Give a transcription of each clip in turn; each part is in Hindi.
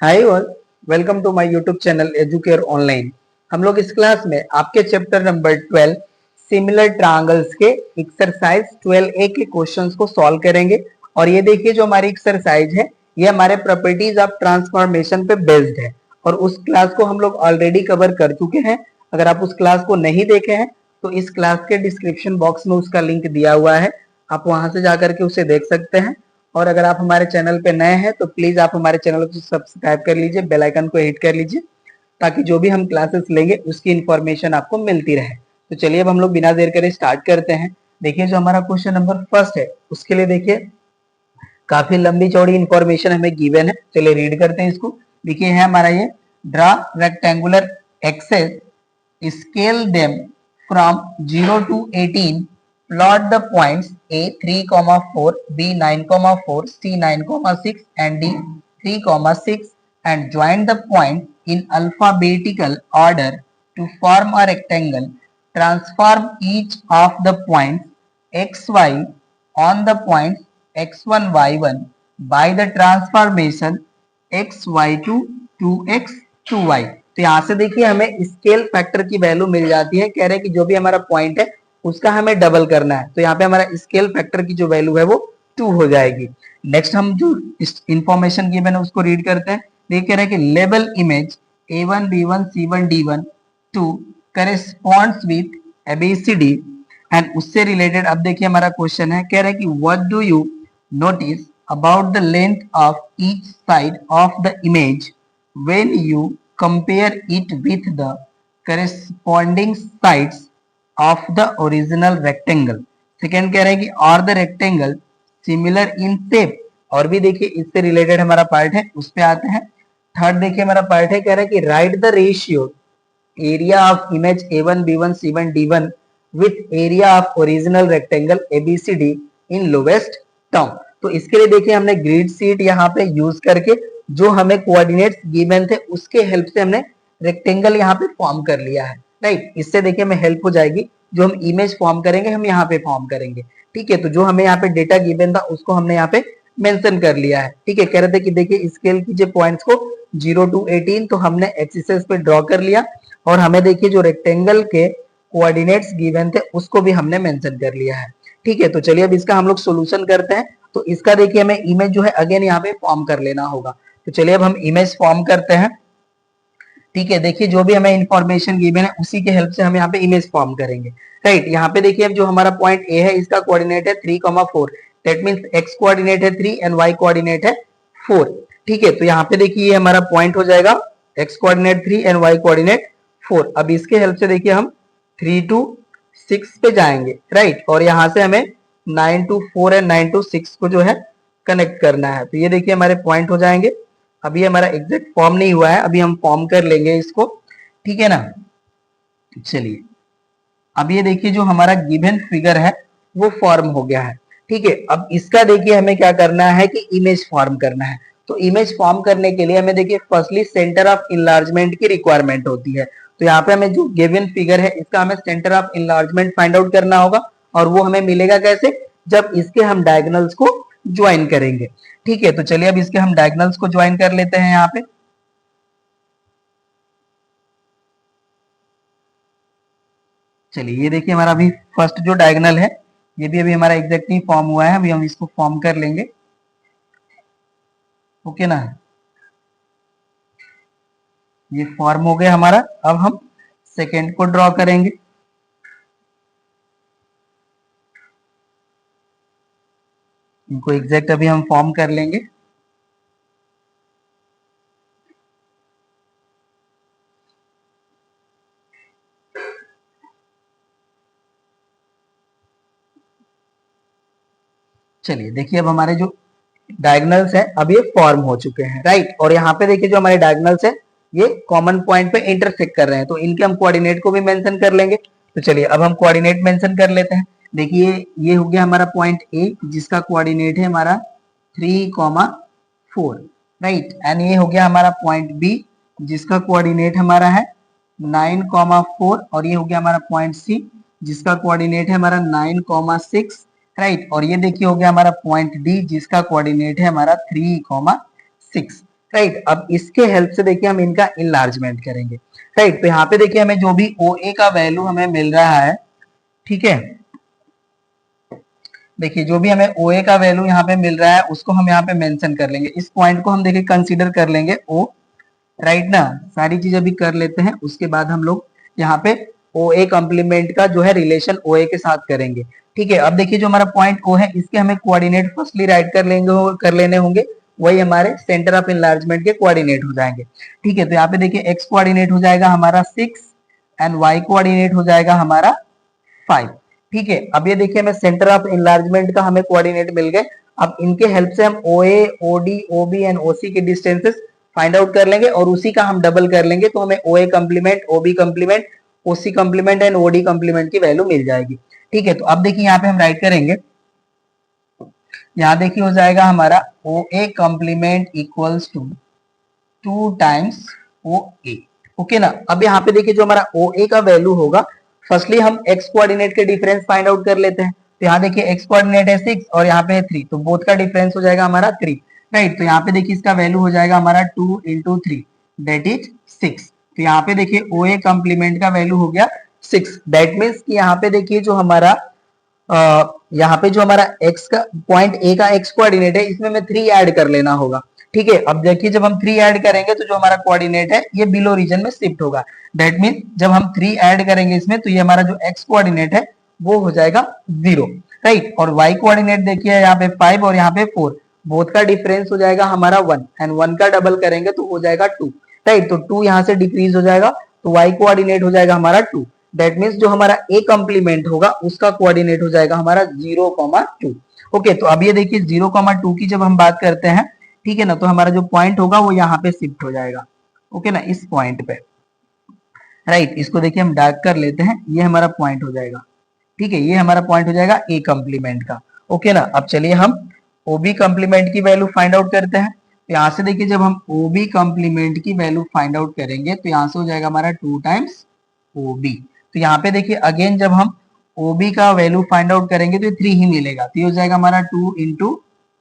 Hi all, welcome to my YouTube channel Educare online. हम लोग इस क्लास में आपके चैप्टर नंबर 12 सिमिलर ट्रायंगल्स के एक्सरसाइज 12A के क्वेश्चंस को सॉल्व करेंगे। और ये देखिए जो हमारी एक्सरसाइज है ये हमारे प्रॉपर्टीज ऑफ ट्रांसफॉर्मेशन पे बेस्ड है और उस क्लास को हम लोग ऑलरेडी कवर कर चुके हैं। अगर आप उस क्लास को नहीं देखे हैं तो इस क्लास के डिस्क्रिप्शन बॉक्स में उसका लिंक दिया हुआ है, आप वहां से जाकर के उसे देख सकते हैं। और अगर आप हमारे चैनल पे नए हैं तो प्लीज आप हमारे चैनल को सब्सक्राइब कर लीजिए, बेल आइकन को हिट कर लीजिए ताकि जो भी हम क्लासेस लेंगे उसकी इंफॉर्मेशन आपको मिलती रहे। तो चलिए अब हम लोग बिना देर करे स्टार्ट करते हैं। देखिए जो हमारा क्वेश्चन नंबर फर्स्ट है उसके लिए देखिए काफी लंबी चौड़ी इंफॉर्मेशन हमें गिवन है। चलिए रीड करते हैं इसको। देखिए है हमारा ये draw rectangular axes scale them from 0 to 18, plot the points A 3,4, B 9,4, C 9,6 and D 3,6 and join the point in alphabetical order to form a rectangle. Transform each of the points xy on the points x1 y1 by the transformation xy2 to x2y। तो यहाँ से देखिए हमें स्केल फैक्टर की वैल्यू मिल जाती है। कह रहे हैं कि जो भी हमारा पॉइंट है उसका हमें डबल करना है, तो यहाँ पे हमारा स्केल फैक्टर की जो वैल्यू है वो 2 हो जाएगी। नेक्स्ट हम जो इंफॉर्मेशन गिवन है उसको रीड करते हैं। देखिए कह रहे हैं कि label image A1 B1 C1 D1 to corresponds with ABCD and उससे रिलेटेड अब देखिए हमारा क्वेश्चन है। कह रहे हैं कि what do you notice about the length of each side of the image when you compare it with the corresponding sides of the original rectangle। Second कह रहे हैं कि और the rectangle similar in shape, और भी देखिए इससे रिलेटेड हमारा पार्ट है उस पे आते हैं। थर्ड देखिए हमारा पार्ट है, कह रहा है कि right the ratio area of image A1 B1 C1 D1 with area of original rectangle ABCD in lowest term. तो इसके लिए देखिए हमने ग्रिड शीट यहाँ पे यूज करके जो हमें कोऑर्डिनेट्स गिवन थे उसके हेल्प से हमने रेक्टेंगल यहाँ पे फॉर्म कर लिया है। राइट, इससे देखिए हमें हेल्प हो जाएगी। जो हम इमेज फॉर्म करेंगे हम यहाँ पे फॉर्म करेंगे। ठीक है, तो जो हमें यहाँ पे डेटा गिवन था उसको हमने यहाँ पे मेंशन कर लिया है। ठीक है, कह रहे थे कि देखिए स्केल कीजिए पॉइंट्स को 0 to 18, तो हमने एक्सिस पे ड्रॉ कर लिया और हमें देखिए जो रेक्टेंगल के कोऑर्डिनेट्स गिवन थे उसको भी हमने मेंशन कर लिया है। ठीक है, तो चलिए अब इसका हम लोग सोल्यूशन करते हैं। तो इसका देखिए हमें इमेज जो है अगेन यहाँ पे फॉर्म कर लेना होगा। तो चलिए अब हम इमेज फॉर्म करते हैं। ठीक है, देखिए जो भी हमें इंफॉर्मेशन गिवन है उसी के हेल्प से हम यहाँ पे इमेज फॉर्म करेंगे। राइट, यहाँ पे देखिए अब जो हमारा पॉइंट ए है इसका कोऑर्डिनेट है 3,4, दैट मींस एक्स कोऑर्डिनेट है 3 एंड वाई कोऑर्डिनेट है 4। ठीक है, तो यहाँ पे देखिए ये हमारा पॉइंट हो जाएगा X coordinate 3 and Y coordinate 4। अब इसके हेल्प से देखिए हम 3 to 6 पे जाएंगे। राइट, और यहाँ से हमें 9 to 4 एंड 9 to 6 को जो है कनेक्ट करना है। तो ये देखिए हमारे पॉइंट हो जाएंगे। अभी हमारा एग्जैक्ट फॉर्म नहीं हुआ है, अभी हम फॉर्म कर लेंगे इसको। ठीक है ना, चलिए अब ये देखिए जो हमारा गिवन फिगर है वो फॉर्म हो गया है। ठीक है, अब इसका देखिए हमें क्या करना है कि इमेज फॉर्म करना है। तो इमेज फॉर्म करने के लिए हमें देखिए फर्स्टली सेंटर ऑफ इनलार्जमेंट की रिक्वायरमेंट होती है। तो यहाँ पे हमें जो गिवन फिगर है इसका हमें centre of enlargement find out करना होगा, और वो हमें मिलेगा कैसे, जब इसके हम डायगोनल्स को ज्वाइन करेंगे। ठीक है, तो चलिए अब इसके हम डायगोनल्स को ज्वाइन कर लेते हैं यहाँ पे। चलिए ये देखिए हमारा अभी फर्स्ट जो डायगोनल है ये भी अभी हमारा एग्जैक्टली फॉर्म हुआ है, अभी हम इसको फॉर्म कर लेंगे। ओके ना, ये फॉर्म हो गया हमारा। अब हम सेकेंड को ड्रॉ करेंगे। इनको एग्जैक्ट अभी हम फॉर्म कर लेंगे। चलिए देखिए अब हमारे जो डायगोनल्स है अब ये फॉर्म हो चुके हैं। राइट, और यहाँ पे देखिए जो हमारे डायगोनल्स है ये कॉमन पॉइंट पे इंटरसेक्ट कर रहे हैं, तो इनके हम कोऑर्डिनेट को भी मेंशन कर लेंगे। तो चलिए अब हम कोऑर्डिनेट मेंशन कर लेते हैं। देखिए ये हो गया हमारा पॉइंट ए जिसका कोऑर्डिनेट है हमारा 3,4। राइट, एंड ये हो गया हमारा पॉइंट बी जिसका कोऑर्डिनेट हमारा है 9,4, और ये हो गया हमारा पॉइंट सी जिसका कोऑर्डिनेट है हमारा 9,6। राइट, और ये देखिए हो गया हमारा पॉइंट डी जिसका कोऑर्डिनेट है हमारा 3,6। राइट। अब इसके हेल्प से देखिए हम इनका इनलार्जमेंट करेंगे। राइट, तो यहाँ पे देखिए हमें जो भी ओ ए का वैल्यू हमें मिल रहा है, ठीक है, देखिए जो भी हमें ओ ए का वैल्यू यहाँ पे मिल रहा है उसको हम यहाँ पे मेंशन कर लेंगे। इस पॉइंट को हम देखिए कंसीडर कर लेंगे ओ, राइट ना। सारी चीजें भी कर लेते हैं, उसके बाद हम लोग यहाँ पे ओ ए कॉम्प्लीमेंट का जो है रिलेशन ओ ए के साथ करेंगे। ठीक है, अब देखिए जो हमारा पॉइंट ओ है इसके हमें कोऑर्डिनेट फर्स्टली राइट कर लेने होंगे, वही हमारे सेंटर ऑफ इनलार्जमेंट के कोऑर्डिनेट हो जाएंगे। ठीक है, तो यहाँ पे देखिए एक्स कोऑर्डिनेट हो जाएगा हमारा 6 एंड वाई कोऑर्डिनेट हो जाएगा हमारा 5। ठीक है, अब ये देखिए हमें सेंटर ऑफ इनलार्जमेंट का हमें कोऑर्डिनेट मिल गए। अब इनके हेल्प से हम O A, O D, O B and O C के डिस्टेंसेस फाइंड आउट कर लेंगे और उसी का हम डबल कर लेंगे, तो हमें O A complement, O B complement, O C complement and O D complement की वैल्यू मिल जाएगी। ठीक है, तो अब देखिए यहाँ पे हम राइट करेंगे, यहाँ देखिए हो जाएगा हमारा O A complement equals to 2 times O A. Okay ना। अब यहाँ पे देखिए जो हमारा ओ ए का वैल्यू होगा, फर्स्टली हम एक्स कोऑर्डिनेट के डिफरेंस फाइंड आउट कर लेते हैं। तो यहाँ देखिए एक्स कोऑर्डिनेट है 6 और यहाँ पे है 3, तो बोथ का डिफरेंस हो जाएगा हमारा 3। राइट, तो यहाँ पे देखिए इसका वैल्यू हो जाएगा हमारा 2 इंटू 3 दैट इज 6। तो यहाँ पे देखिए ओ ए कॉम्प्लीमेंट का वैल्यू हो गया 6। दैट मीन्स कि यहाँ पे देखिए जो हमारा यहाँ पे जो हमारा x का पॉइंट ए का x कोऑर्डिनेट है इसमें हमें 3 ऐड कर लेना होगा। ठीक है, अब देखिए जब हम 3 ऐड करेंगे तो जो हमारा कोऑर्डिनेट है ये बिलो रीजन में शिफ्ट होगा। दैट मीन जब हम 3 ऐड करेंगे इसमें तो ये हमारा जो x कोऑर्डिनेट है वो हो जाएगा 0। राइट, और y कोऑर्डिनेट देखिए यहाँ पे 5 और यहाँ पे 4, बोथ का डिफरेंस हो जाएगा हमारा 1 एंड 1 का डबल करेंगे तो हो जाएगा 2। राइट, तो 2 यहाँ से डिक्रीज हो जाएगा तो y कोऑर्डिनेट हो जाएगा हमारा 2। दैट मीन्स जो हमारा ए कॉम्प्लीमेंट होगा उसका कोऑर्डिनेट हो जाएगा हमारा 0,2। ओके, तो अब ये देखिए 0,2 की जब हम बात करते हैं, ठीक है ना, तो हमारा जो पॉइंट होगा वो यहाँ पे शिफ्ट हो जाएगा। ओके ना, इस पॉइंट पे। राइट, इसको देखिए हम डार्क कर लेते हैं, ये हमारा पॉइंट हो जाएगा। ठीक है, ये हमारा पॉइंट हो जाएगा ए कॉम्प्लीमेंट का। ओके ना, अब चलिए हम ओ बी कॉम्प्लीमेंट की वैल्यू फाइंड आउट करते हैं। तो यहाँ से देखिए जब हम ओ बी कॉम्प्लीमेंट की वैल्यू फाइंड आउट करेंगे तो यहाँ से हो जाएगा हमारा 2 टाइम्स ओ बी। तो यहाँ पे देखिए अगेन जब हम OB का वैल्यू फाइंड आउट करेंगे तो 3 ही मिलेगा, तो ये हो जाएगा हमारा 2 इंटू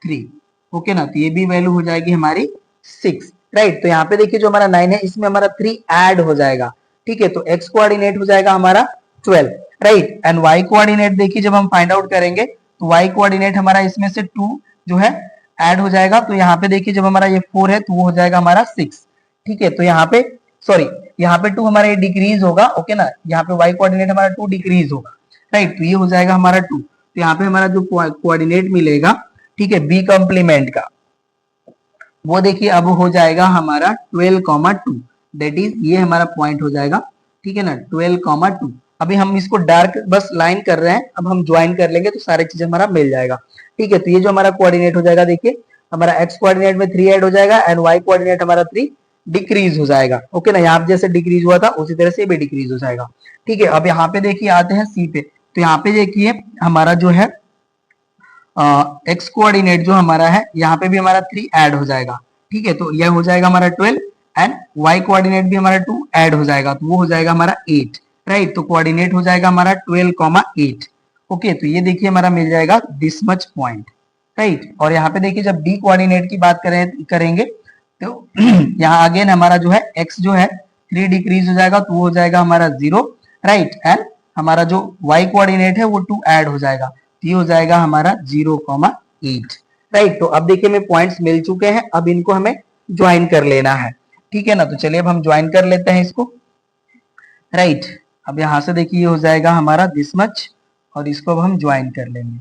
3। ओके ना, तो ये भी वैल्यू हो जाएगी हमारी 6। राइट, तो यहाँ पे देखिए जो हमारा 9 है इसमें हमारा 3 ऐड हो जाएगा। ठीक है, तो x कोऑर्डिनेट हो जाएगा हमारा 12। राइट, एंड y कोऑर्डिनेट देखिए जब हम फाइंड आउट करेंगे तो y कोऑर्डिनेट हमारा इसमें से 2 जो है ऐड हो जाएगा। तो यहाँ पे देखिए जब हमारा ये 4 है तो वो हो जाएगा हमारा 6। ठीक है, तो यहाँ पे सॉरी यहाँ पे 2 हमारा डिक्रीज होगा। ओके ना, यहाँ पे y कोऑर्डिनेट हमारा 2 डिक्रीज होगा। राइट, तो ये हो जाएगा हमारा 2। तो यहाँ पे हमारा जो कोऑर्डिनेट मिलेगा, ठीक है, बी कॉम्प्लीमेंट का, वो देखिए अब हो जाएगा हमारा 12,2। दैट इज ये हमारा पॉइंट हो जाएगा। ठीक है ना, 12,2। अभी हम इसको डार्क बस लाइन कर रहे हैं, अब हम ज्वाइन कर लेंगे तो सारी चीजें हमारा मिल जाएगा। ठीक है, तो ये जो हमारा कोऑर्डिनेट हो जाएगा देखिए हमारा x कोऑर्डिनेट में 3 ऐड हो जाएगा एंड y कोऑर्डिनेट हमारा 3 डिक्रीज हो जाएगा। ओके ना, यहाँ पे जैसे डिक्रीज हुआ था उसी तरह से भी डिक्रीज हो जाएगा। ठीक है, अब यहाँ पे देखिए आते हैं सी पे। तो यहाँ पे देखिए हमारा जो है एक्स कोऑर्डिनेट जो हमारा है यहाँ पे भी हमारा 3 ऐड हो जाएगा। ठीक है, तो यह हो जाएगा हमारा 12 एंड y कोऑर्डिनेट भी हमारा 2 ऐड हो जाएगा, तो वो हो जाएगा हमारा 8। राइट, तो कोऑर्डिनेट हो जाएगा हमारा 12,8। ओके, तो ये देखिए हमारा मिल जाएगा दिस मच पॉइंट। राइट, और यहाँ पे देखिए जब डी कोऑर्डिनेट की बात करेंगे तो यहाँ अगेन हमारा जो है x जो है 3 डिक्रीज हो जाएगा, तो वो हो जाएगा हमारा 0। राइट, एंड हमारा जो y कोऑर्डिनेट है वो 2 ऐड हो जाएगा, तो ये हो जाएगा हमारा 0,8। राइट, तो अब देखिए हमें पॉइंट्स मिल चुके हैं, अब इनको हमें ज्वाइन कर लेना है। ठीक है ना, तो चलिए अब हम ज्वाइन कर लेते हैं इसको। राइट, अब यहां से देखिए ये हो जाएगा हमारा दिस मच और इसको अब हम ज्वाइन कर लेंगे।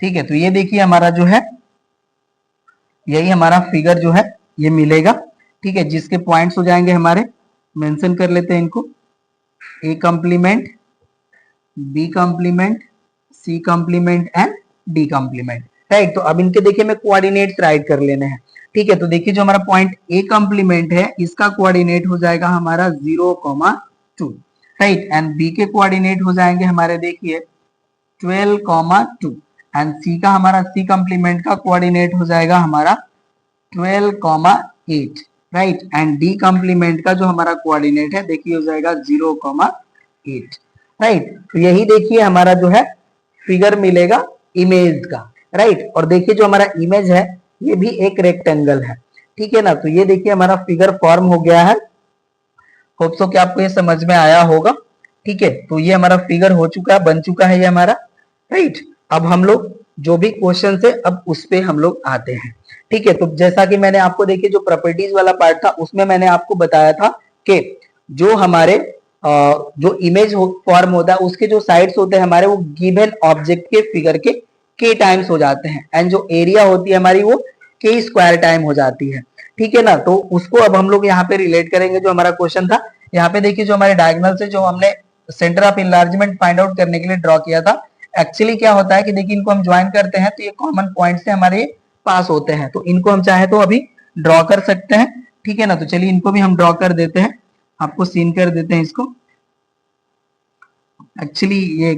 ठीक है, तो ये देखिए हमारा जो है यही हमारा फिगर जो है ये मिलेगा। ठीक है, जिसके पॉइंट्स हो जाएंगे हमारे, मेंशन कर लेते हैं इनको, A complement, B complement, C complement and D complement. Right, तो अब इनके देखिए हमें कोऑर्डिनेट्स राइट कर लेने हैं। ठीक है, तो देखिए जो हमारा पॉइंट ए कॉम्प्लीमेंट है इसका कोऑर्डिनेट हो जाएगा हमारा 0,2। राइट, एंड बी के कोऑर्डिनेट हो जाएंगे हमारे देखिए 12,2 एंड सी का हमारा सी कॉम्प्लीमेंट का कोऑर्डिनेट हो जाएगा हमारा 12,8। राइट, एंड डी कॉम्प्लीमेंट का जो हमारा कोऑर्डिनेट है देखिए हो जाएगा 0,8। राइट, तो यही देखिए हमारा जो है फिगर मिलेगा इमेज का। राइट, और देखिए जो हमारा इमेज है ये भी एक रेक्टेंगल है, ठीक है ना। तो ये देखिए हमारा फिगर फॉर्म हो गया है। होप सो कि आपको ये समझ में आया होगा, ठीक है। तो ये हमारा फिगर हो चुका है, बन चुका है ये हमारा, राइट। अब हम लोग जो भी क्वेश्चन है अब उस पे हम लोग आते हैं, ठीक है। तो जैसा कि मैंने आपको देखिए जो प्रॉपर्टीज वाला पार्ट था उसमें मैंने आपको बताया था कि जो हमारे जो इमेज फॉर्म होता है उसके जो साइड्स होते हैं हमारे वो गिवन ऑब्जेक्ट के फिगर के टाइम्स हो जाते हैं, एंड जो एरिया होती है हमारी वो के स्क्वायर टाइम हो जाती है, ठीक है ना। तो उसको अब हम लोग यहाँ पे रिलेट करेंगे जो हमारा क्वेश्चन था। यहाँ पे देखिए जो हमारे डायगोनल से जो हमने centre of enlargement find out करने के लिए ड्रॉ किया था, एक्चुअली क्या होता है कि देखिए इनको हम ज्वाइन करते हैं तो ये कॉमन पॉइंट से हमारे पास होते हैं, तो इनको हम चाहे तो अभी ड्रॉ कर सकते हैं, ठीक है ना। तो चलिए इनको भी हम ड्रॉ कर देते हैं, आपको सीन कर देते हैं इसको। एक्चुअली ये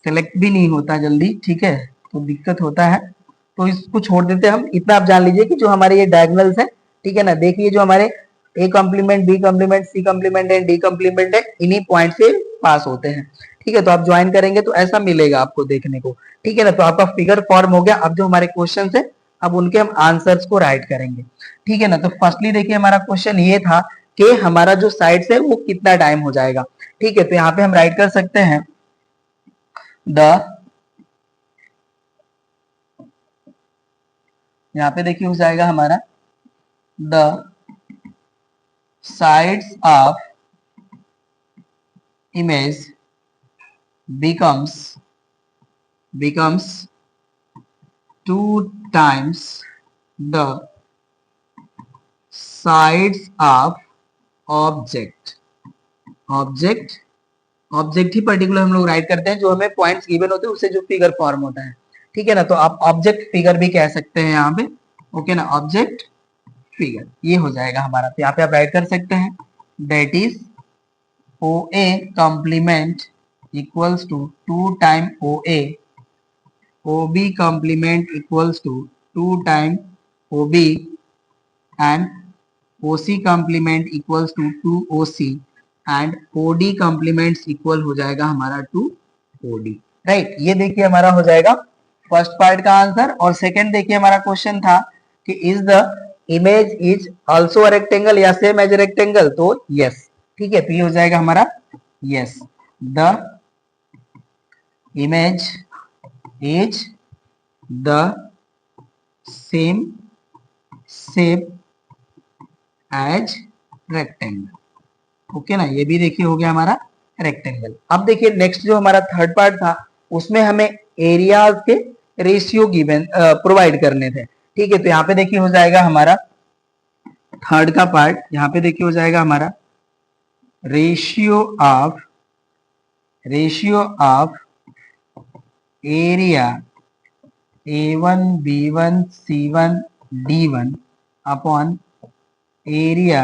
सेलेक्ट भी नहीं होता जल्दी, ठीक है, तो दिक्कत होता है, तो इसको छोड़ देते हैं हम। इतना आप जान लीजिए कि जो हमारे ये डायगोनल्स है, ठीक है ना, देखिए जो हमारे A complement, B complement, C complement and D complement है, इन्हीं पॉइंट से पास होते हैं, ठीक है। तो आप ज्वाइन करेंगे तो ऐसा मिलेगा आपको देखने को, ठीक है ना। तो आपका फिगर फॉर्म हो गया। अब जो हमारे क्वेश्चन है अब उनके हम आंसर्स को राइट करेंगे, ठीक है ना। तो फर्स्टली देखिए हमारा क्वेश्चन ये था कि हमारा जो साइड्स है वो कितना टाइम हो जाएगा, ठीक है। तो यहाँ पे हम राइट कर सकते हैं द, यहाँ पे देखिए हो जाएगा हमारा the sides of image becomes 2 times the sides of object। Object he particular हम लोग राइट करते हैं, जो हमें पॉइंट्स गिवन होते हैं उससे जो फिगर फॉर्म होता है, ठीक है ना। तो आप ऑब्जेक्ट फिगर भी कह सकते हैं यहाँ पे, ओके ना, ऑब्जेक्ट फिगर ये हो जाएगा हमारा। तो यहाँ पे आप राइट कर सकते हैं that is O A complement equals to 2 time O A, O B complement equals to 2 time O B, and O C complement equals to 2 O C, and O D complements equal हो जाएगा हमारा 2 ओ डी, राइट। ये देखिए हमारा हो जाएगा फर्स्ट पार्ट का आंसर। और सेकंड देखिए हमारा क्वेश्चन था कि is the image is also a rectangle या सेम एज रेक्टेंगल, तो यस, ठीक है। तो ये हो जाएगा हमारा yes, the image is the same shape as rectangle, okay ना। ये भी देखिए हो गया हमारा रेक्टेंगल। अब देखिए नेक्स्ट जो हमारा थर्ड पार्ट था उसमें हमें एरियाज के रेशियो गिवन प्रोवाइड करने थे, ठीक है। तो यहाँ पे देखिए हो जाएगा हमारा थर्ड का पार्ट, यहाँ पे देखिए हो जाएगा हमारा ratio of area A1 B1 C1 D1 upon area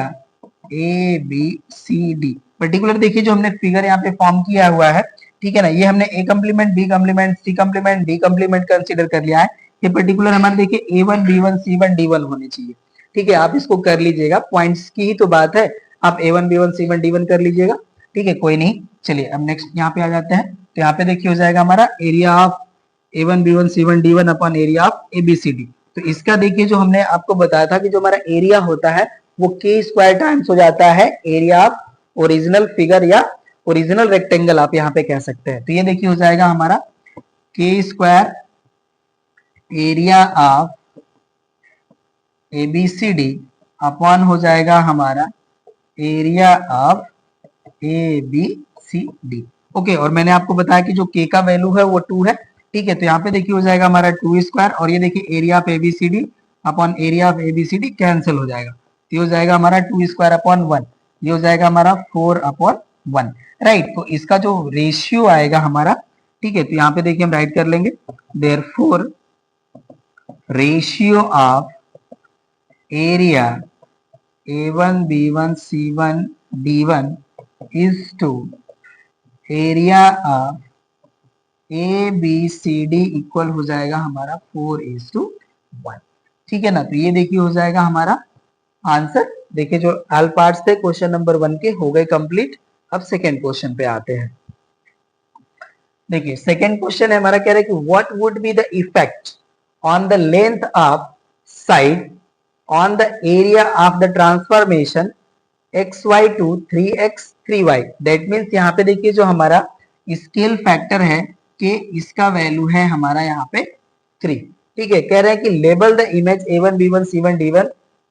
A B C D. Particular देखिए जो हमने फिगर यहाँ पे फॉर्म किया हुआ है, ठीक है ना, ये हमने A complement, B complement, C complement, D complement consider कर लिया है। ये पर्टिकुलर हमारे देखिए A1 B1 C1 D1 होने चाहिए, ठीक है। आप इसको कर लीजिएगा, पॉइंट्स की ही तो बात है, आप A1 B1 C1 D1 कर लीजिएगा, ठीक है, कोई नहीं। चलिए अब नेक्स्ट यहाँ पे आ जाते हैं। तो यहाँ पे देखिए हो जाएगा हमारा area of A1 B1 C1 D1 upon area of ABCD। तो इसका देखिए जो हमने आपको बताया था कि जो हमारा एरिया होता है वो के स्क्वायर टाइम्स हो जाता है एरिया ऑफ ओरिजिनल फिगर या ओरिजिनल रेक्टेंगल आप यहाँ पे कह सकते हैं। तो ये देखिए हो जाएगा हमारा K square area of ABCD upon हो जाएगा हमारा एरिया ऑफ ABCD, ओके। और मैंने आपको बताया कि जो के का वैल्यू है वो 2 है, ठीक है। तो यहाँ पे देखिए हो जाएगा हमारा 2 स्क्वायर, और ये देखिए area of ABCD upon area of ABCD cancel हो जाएगा, तो ये हो जाएगा हमारा 2 स्क्वायर अपॉन 1, ये हो जाएगा हमारा 4 अपॉन 1, राइट। तो इसका जो रेशियो आएगा हमारा, ठीक है, तो यहाँ पे देखिए हम राइट कर लेंगे therefore ratio of area A1 B1 C1 D1 is to area of ABCD equal हो जाएगा हमारा 4:1, ठीक है ना। तो ये देखिए हो जाएगा हमारा आंसर। देखिए जो ऑल पार्ट्स थे क्वेश्चन नंबर 1 के हो गए कंप्लीट। अब सेकेंड क्वेश्चन पे आते हैं। देखिए सेकेंड क्वेश्चन है हमारा, कह रहा है कि what would be the effect on the length of side on the area of the transformation xy to 3x 3y। That means यहाँ पे देखिए जो हमारा स्केल फैक्टर है कि इसका वैल्यू है हमारा यहाँ पे 3। ठीक है, कह रहे हैं कि label the image a1 b1 c1 d1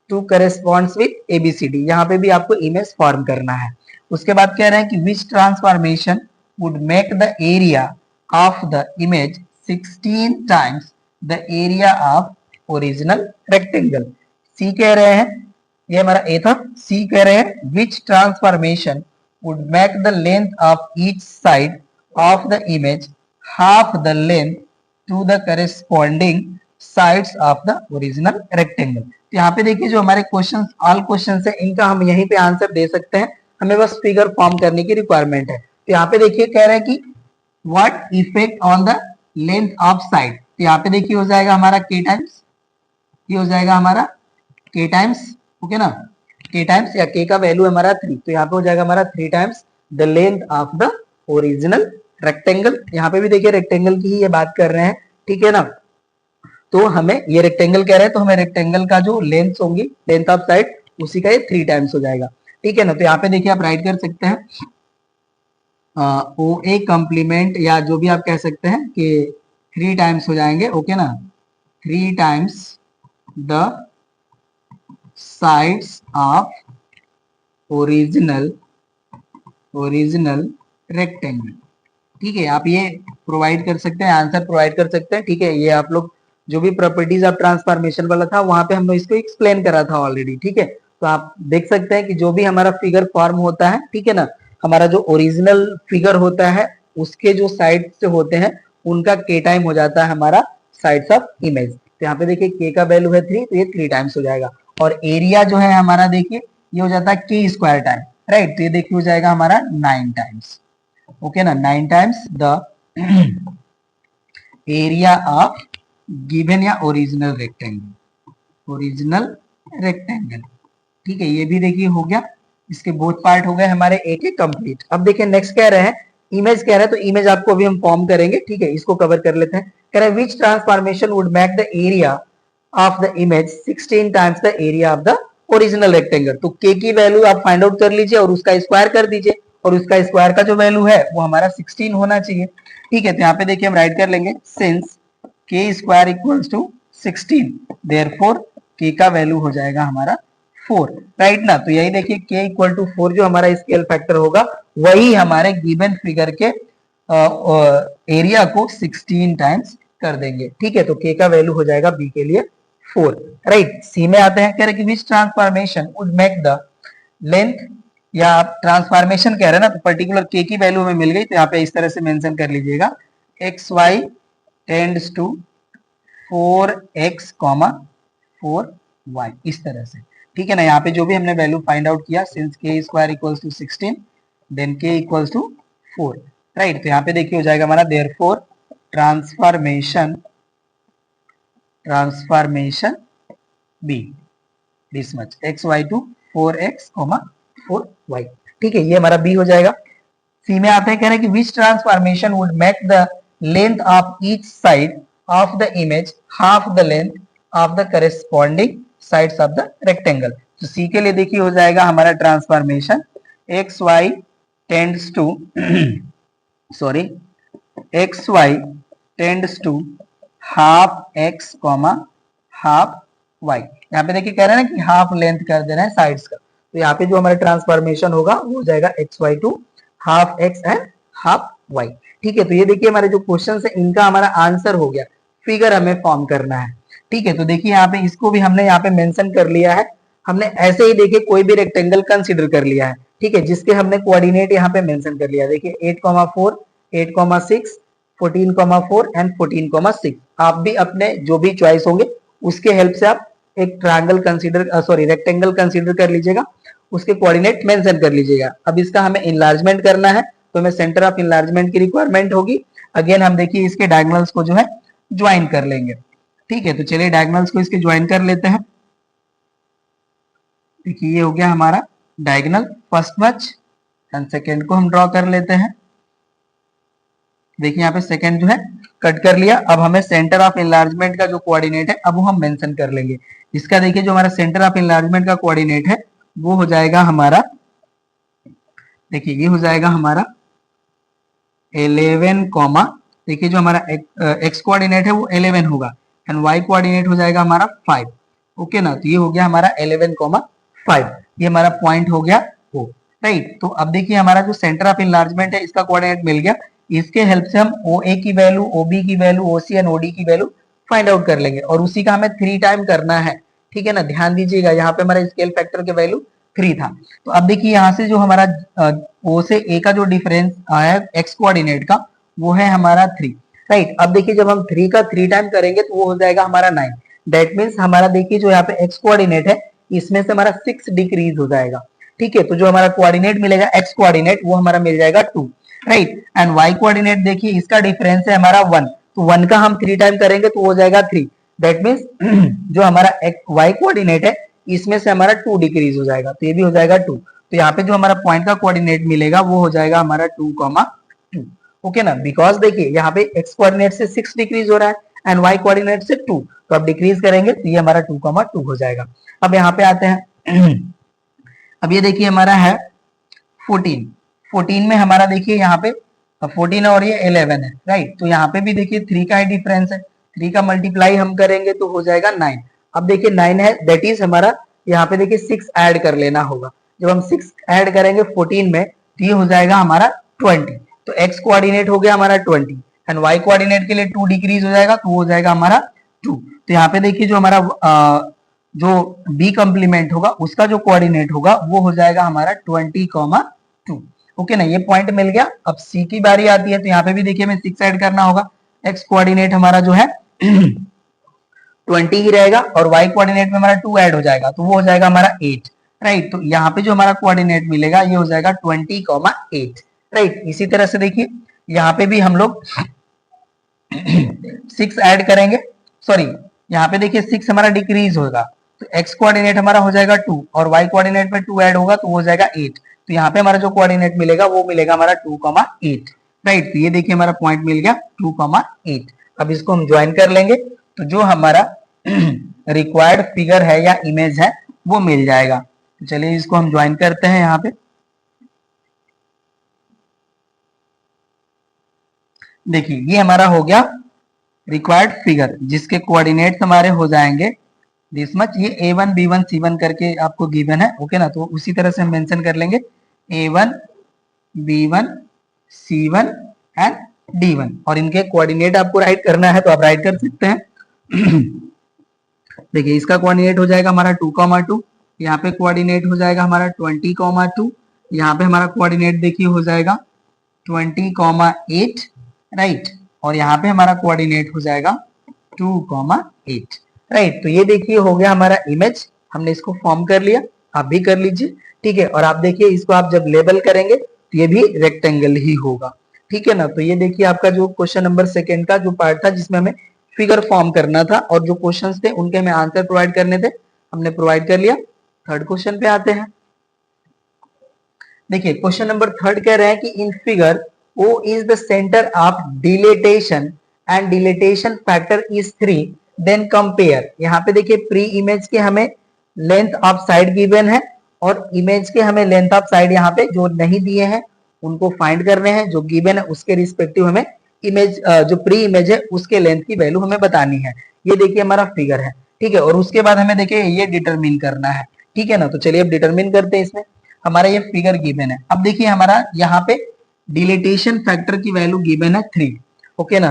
to corresponds with abcd। यहाँ पे भी आपको इमेज फॉर्म करना है। उसके बाद कह रहे हैं कि which transformation would make the area of the image 16 times the area of original rectangle। C कह रहे हैं, ये हमारा A था। C कह रहे हैं which transformation would make the length of each side of the image half the length to the corresponding sides of the original rectangle। तो यहाँ पे देखिए जो हमारे क्वेश्चंस ऑल क्वेश्चंस है इनका हम यहीं पे आंसर दे सकते हैं, हमें बस फिगर फॉर्म करने की रिक्वायरमेंट है। तो यहाँ पे देखिए कह रहा है कि what effect on the length of side. तो यहाँ पे देखिए हो जाएगा हमारा k टाइम्स, ये हो जाएगा हमारा k टाइम्स, ओके ना, k टाइम्स या k का वैल्यू हमारा 3, तो यहाँ पे हो जाएगा हमारा 3 times the length of the original rectangle. यहाँ पे भी देखिए रेक्टेंगल की ही ये बात कर रहे हैं, ठीक है ना। तो हमें ये रेक्टेंगल कह रहे हैं तो हमें रेक्टेंगल का जो लेंथ होंगी, लेंथ ऑफ साइड, उसी का ये 3 टाइम्स हो जाएगा, ठीक है ना। तो यहाँ पे देखिए आप राइट कर सकते हैं ओ ए कम्प्लीमेंट या जो भी आप कह सकते हैं कि 3 टाइम्स हो जाएंगे, ओके ना, 3 times the sides of original rectangle. ठीक है, आप ये प्रोवाइड कर सकते हैं, आंसर प्रोवाइड कर सकते हैं, ठीक है। ये आप लोग जो भी प्रॉपर्टीज ऑफ ट्रांसफॉर्मेशन वाला था वहां पे हमने इसको एक्सप्लेन करा था ऑलरेडी, ठीक है। तो आप देख सकते हैं कि जो भी हमारा फिगर फॉर्म होता है, ठीक है ना, हमारा जो ओरिजिनल फिगर होता है उसके जो साइड से होते हैं उनका के टाइम हो जाता है हमारा साइड्स ऑफ इमेज। तो यहाँ पे देखिए के का वैल्यू है 3, तो ये 3 टाइम्स हो जाएगा। और एरिया जो है हमारा देखिए ये हो जाता है के स्क्वायर टाइम, राइट। तो ये देखिए हो जाएगा हमारा 9 टाइम्स, ओके ना, 9 times the area of given या ओरिजिनल रेक्टेंगल, ठीक है। ये भी देखिए हो गया, इसके बोथ पार्ट हो गए हमारे एक एक कंप्लीट। अब देखिए नेक्स्ट कह रहे हैं इमेज कह रहे हैं, तो इमेज आपको अभी हम फॉर्म करेंगे, ठीक है, इसको कवर कर लेते हैं। कह रहे हैं which transformation would make the area of the image 16 times the area of the original rectangle. तो के की वैल्यू आप फाइंड आउट कर लीजिए और उसका स्क्वायर कर दीजिए, और उसका स्क्वायर का जो वैल्यू है वो हमारा 16 होना चाहिए, ठीक है। तो यहाँ पे देखिए हम राइट कर लेंगे since K square equals to 16, therefore के का वैल्यू हो जाएगा हमारा 4, राइट ना। तो यही देखिए के इक्वल टू 4 जो हमारा स्केल फैक्टर होगा वही हमारे गिवन फिगर के एरिया को 16 टाइम्स कर देंगे, ठीक है। तो के का वैल्यू हो जाएगा बी के लिए 4, राइट। सी में आते हैं, कह रहे कि which transformation would make the length, या आप ट्रांसफॉर्मेशन कह रहे हैं ना, तो पर्टिकुलर के की वैल्यू हमें मिल गई, तो यहाँ पे इस तरह से मेंशन कर लीजिएगा x Y tends to 4x, 4y, इस तरह से, ठीक है ना। यहाँ पे जो भी हमने वैल्यू फाइंड आउट किया since K square equals to 16 then K equals to 4, right. तो यहाँ पे देखिए हो जाएगा हमारा therefore transformation be this much X Y to 4x, 4y, ठीक है, ये हमारा बी हो जाएगा। सी में आते हैं, कह रहे हैं कि which transformation would make the length of each side of the image half the length of the corresponding sides of the rectangle. तो सी के लिए देखिए हो जाएगा हमारा transformation X Y tends to sorry X Y tends to half X, half Y. यहाँ पे देखिए कह रहे हैं ना कि हाफ लेंथ कर दे रहे हैं साइड्स का, तो यहाँ पे जो हमारा ट्रांसफॉर्मेशन होगा वो हो जाएगा X Y to half X and half Y, ठीक है। तो ये देखिए हमारे जो क्वेश्चन है इनका हमारा आंसर हो गया, फिगर हमें फॉर्म करना है, ठीक है। तो देखिए यहाँ पे इसको भी हमने यहाँ पे मेंशन कर लिया है, हमने ऐसे ही देखिए कोई भी रेक्टेंगल कंसीडर कर लिया है, ठीक है, जिसके हमने कोऑर्डिनेट यहाँ पे मेंशन कर लिया। देखिए 8,4, 8,6, 14,4 एंड 14,6। आप भी अपने जो भी चॉइस होंगे उसके हेल्प से आप एक triangle consider sorry rectangle consider कर लीजिएगा, उसके कोऑर्डिनेट मेंशन कर लीजिएगा। अब इसका हमें इनलार्जमेंट करना है तो हमें सेंटर ऑफ इनलार्जमेंट की रिक्वायरमेंट होगी। अगेन हम देखिए इसके डायगोनल्स को जो है ज्वाइन कर लेंगे, ठीक है। तो चलिए डायगोनल्स को इसके ज्वाइन कर लेते हैं। देखिए ये हो गया हमारा diagonal first much and second को हम ड्रॉ कर लेते हैं। देखिए यहाँ पे सेकंड जो है कट कर लिया। अब हमें सेंटर ऑफ एनलार्जमेंट का जो कोऑर्डिनेट है अब वो हम मेंशन कर लेंगे। इसका देखिए जो हमारा सेंटर ऑफ एनलार्जमेंट का कोऑर्डिनेट है वो हो जाएगा हमारा, देखिए ये हो जाएगा हमारा 11 कॉमा, देखिए जो हमारा एक्स कोऑर्डिनेट है वो 11 होगा एंड वाई कोऑर्डिनेट हो जाएगा हमारा 5। ओके ना, तो ये हो गया हमारा 11,5, ये हमारा पॉइंट हो गया ओ, राइट। तो अब देखिए हमारा जो सेंटर ऑफ एनलार्जमेंट है इसका कोऑर्डिनेट मिल गया। इसके हेल्प से हम ओ ए की वैल्यू, ओ बी की value, O C and O D की वैल्यू फाइंड आउट कर लेंगे और उसी का हमें 3 टाइम करना है। ठीक है ना, ध्यान दीजिएगा यहाँ पे हमारा स्केल फैक्टर के वैल्यू 3 था। तो अब देखिए यहाँ से जो हमारा ओ से ए का जो डिफरेंस आया एक्स कोऑर्डिनेट का वो है हमारा 3, राइट। अब देखिए जब हम 3 का 3 टाइम करेंगे तो वो हो जाएगा हमारा 9। दैट मीन्स हमारा देखिए जो यहाँ पे एक्स कोऑर्डिनेट है इसमें से हमारा 6 डिक्रीज हो जाएगा। ठीक है, तो जो हमारा कोऑर्डिनेट मिलेगा एक्स कोऑर्डिनेट वो हमारा मिल जाएगा 2, राइट। एंड वाई कोऑर्डिनेट देखिए इसका डिफरेंस है हमारा 1, तो 1 का हम 3 टाइम करेंगे तो हो जाएगा 3। दैट मीन्स जो हमारा वाई कोऑर्डिनेट है इसमें से हमारा 2 डिक्रीज हो जाएगा, तो ये भी हो जाएगा 2। तो यहाँ पे जो हमारा पॉइंट का कोऑर्डिनेट मिलेगा वो हो जाएगा हमारा 2,2। ओके ना, बिकॉज देखिए यहाँ पे एक्स कोऑर्डिनेट से 6 डिक्रीज हो रहा है एंड वाई कोऑर्डिनेट से 2, तो अब डिक्रीज करेंगे तो ये हमारा 2,2 हो जाएगा। अब यहाँ पे आते हैं अब ये देखिए हमारा है 14 में हमारा देखिए यहाँ पे 14 और ये 11 है, राइट। तो यहाँ पे भी देखिए 3 का ही डिफरेंस है, 3 का मल्टीप्लाई हम करेंगे तो हो जाएगा 9। अब देखिए 9 है, दैट इज हमारा यहाँ पे देखिए 6 ऐड कर लेना होगा। जब हम 6 ऐड करेंगे 14 में तो ये हो जाएगा हमारा 20। तो एक्स कोऑर्डिनेट हो गया हमारा 20 एंड वाई कोऑर्डिनेट के लिए 2 डिक्रीज हो जाएगा तो हो जाएगा हमारा 2। तो यहाँ पे देखिए जो हमारा जो बी कम्प्लीमेंट होगा उसका जो कोऑर्डिनेट होगा वो हो जाएगा हमारा 20,2। ओके ना, ये पॉइंट मिल गया। अब सी की बारी आती है तो यहाँ पे भी देखिए हमें 6 ऐड करना होगा। एक्स कोऑर्डिनेट हमारा जो है 20 ही रहेगा और वाई कोऑर्डिनेट में हमारा 2 ऐड हो जाएगा तो वो हो जाएगा हमारा 8, राइट। तो यहाँ पे जो हमारा कोऑर्डिनेट मिलेगा ये हो जाएगा 20,8, राइट। इसी तरह से देखिए यहाँ पे भी हम लोग 6 ऐड करेंगे, सॉरी यहाँ पे देखिए 6 हमारा डिक्रीज होगा तो एक्स कोऑर्डिनेट हमारा हो जाएगा 2 और वाई कोऑर्डिनेट में 2 ऐड होगा तो हो जाएगा 8। तो यहाँ पे हमारा जो कोऑर्डिनेट मिलेगा वो मिलेगा हमारा 2,8, राइट। तो ये देखिए हमारा पॉइंट मिल गया 2,8। अब इसको हम ज्वाइन कर लेंगे तो जो हमारा रिक्वायर्ड फिगर है या इमेज है वो मिल जाएगा। तो चलिए इसको हम ज्वाइन करते हैं। यहाँ पे देखिए ये हमारा हो गया रिक्वायर्ड फिगर जिसके कोऑर्डिनेट्स हमारे हो जाएंगे दिस मच। ये a1 b1 c1 करके आपको गिवन है, ओके ना। तो उसी तरह से हम मेंशन कर लेंगे a1 b1 c1 and d1 और इनके कोऑर्डिनेट आपको राइट करना है तो आप राइट कर सकते हैं। देखिए इसका कोऑर्डिनेट हो जाएगा हमारा 2,2, यहाँ पे कोऑर्डिनेट हो जाएगा हमारा 20,2, यहाँ पे हमारा कोऑर्डिनेट देखिए हो जाएगा 20,8, राइट। और यहाँ पे हमारा कोऑर्डिनेट हो जाएगा 2,8, राइट। तो ये देखिए हो गया हमारा इमेज, हमने इसको फॉर्म कर लिया, आप भी कर लीजिए, ठीक है। और आप देखिए इसको आप जब लेबल करेंगे तो ये भी रेक्टेंगल ही होगा, ठीक है ना। तो ये देखिए आपका जो क्वेश्चन नंबर 2 का जो पार्ट था जिसमें हमें फिगर फॉर्म करना था और जो क्वेश्चंस थे उनके हमें आंसर प्रोवाइड करने थे, हमने प्रोवाइड कर लिया। थर्ड क्वेश्चन पे आते हैं। देखिए क्वेश्चन नंबर 3 कह रहे हैं कि in figure O is the center of dilatation and dilatation factor is 3, then compare। यहाँ पे देखिए प्री इमेज के हमें लेंथ ऑफ साइड गिवन है और इमेज के हमें लेंथ ऑफ साइड यहाँ पे जो नहीं दिए हैं उनको फाइंड करने हैं, जो गिवन है उसके रिस्पेक्टिव हमें इमेज जो प्री इमेज है उसके लेंथ की वैल्यू हमें बतानी है। ये देखिए हमारा फिगर है, ठीक है। और उसके बाद हमें देखिए ये डिटरमिन करना है, ठीक है ना। तो चलिए अब डिटरमिन करते हैं। इसमें हमारा ये फिगर गिवन है। अब देखिए हमारा यहाँ पे डिलिटेशन फैक्टर की वैल्यू गिवन है 3, ओके ना।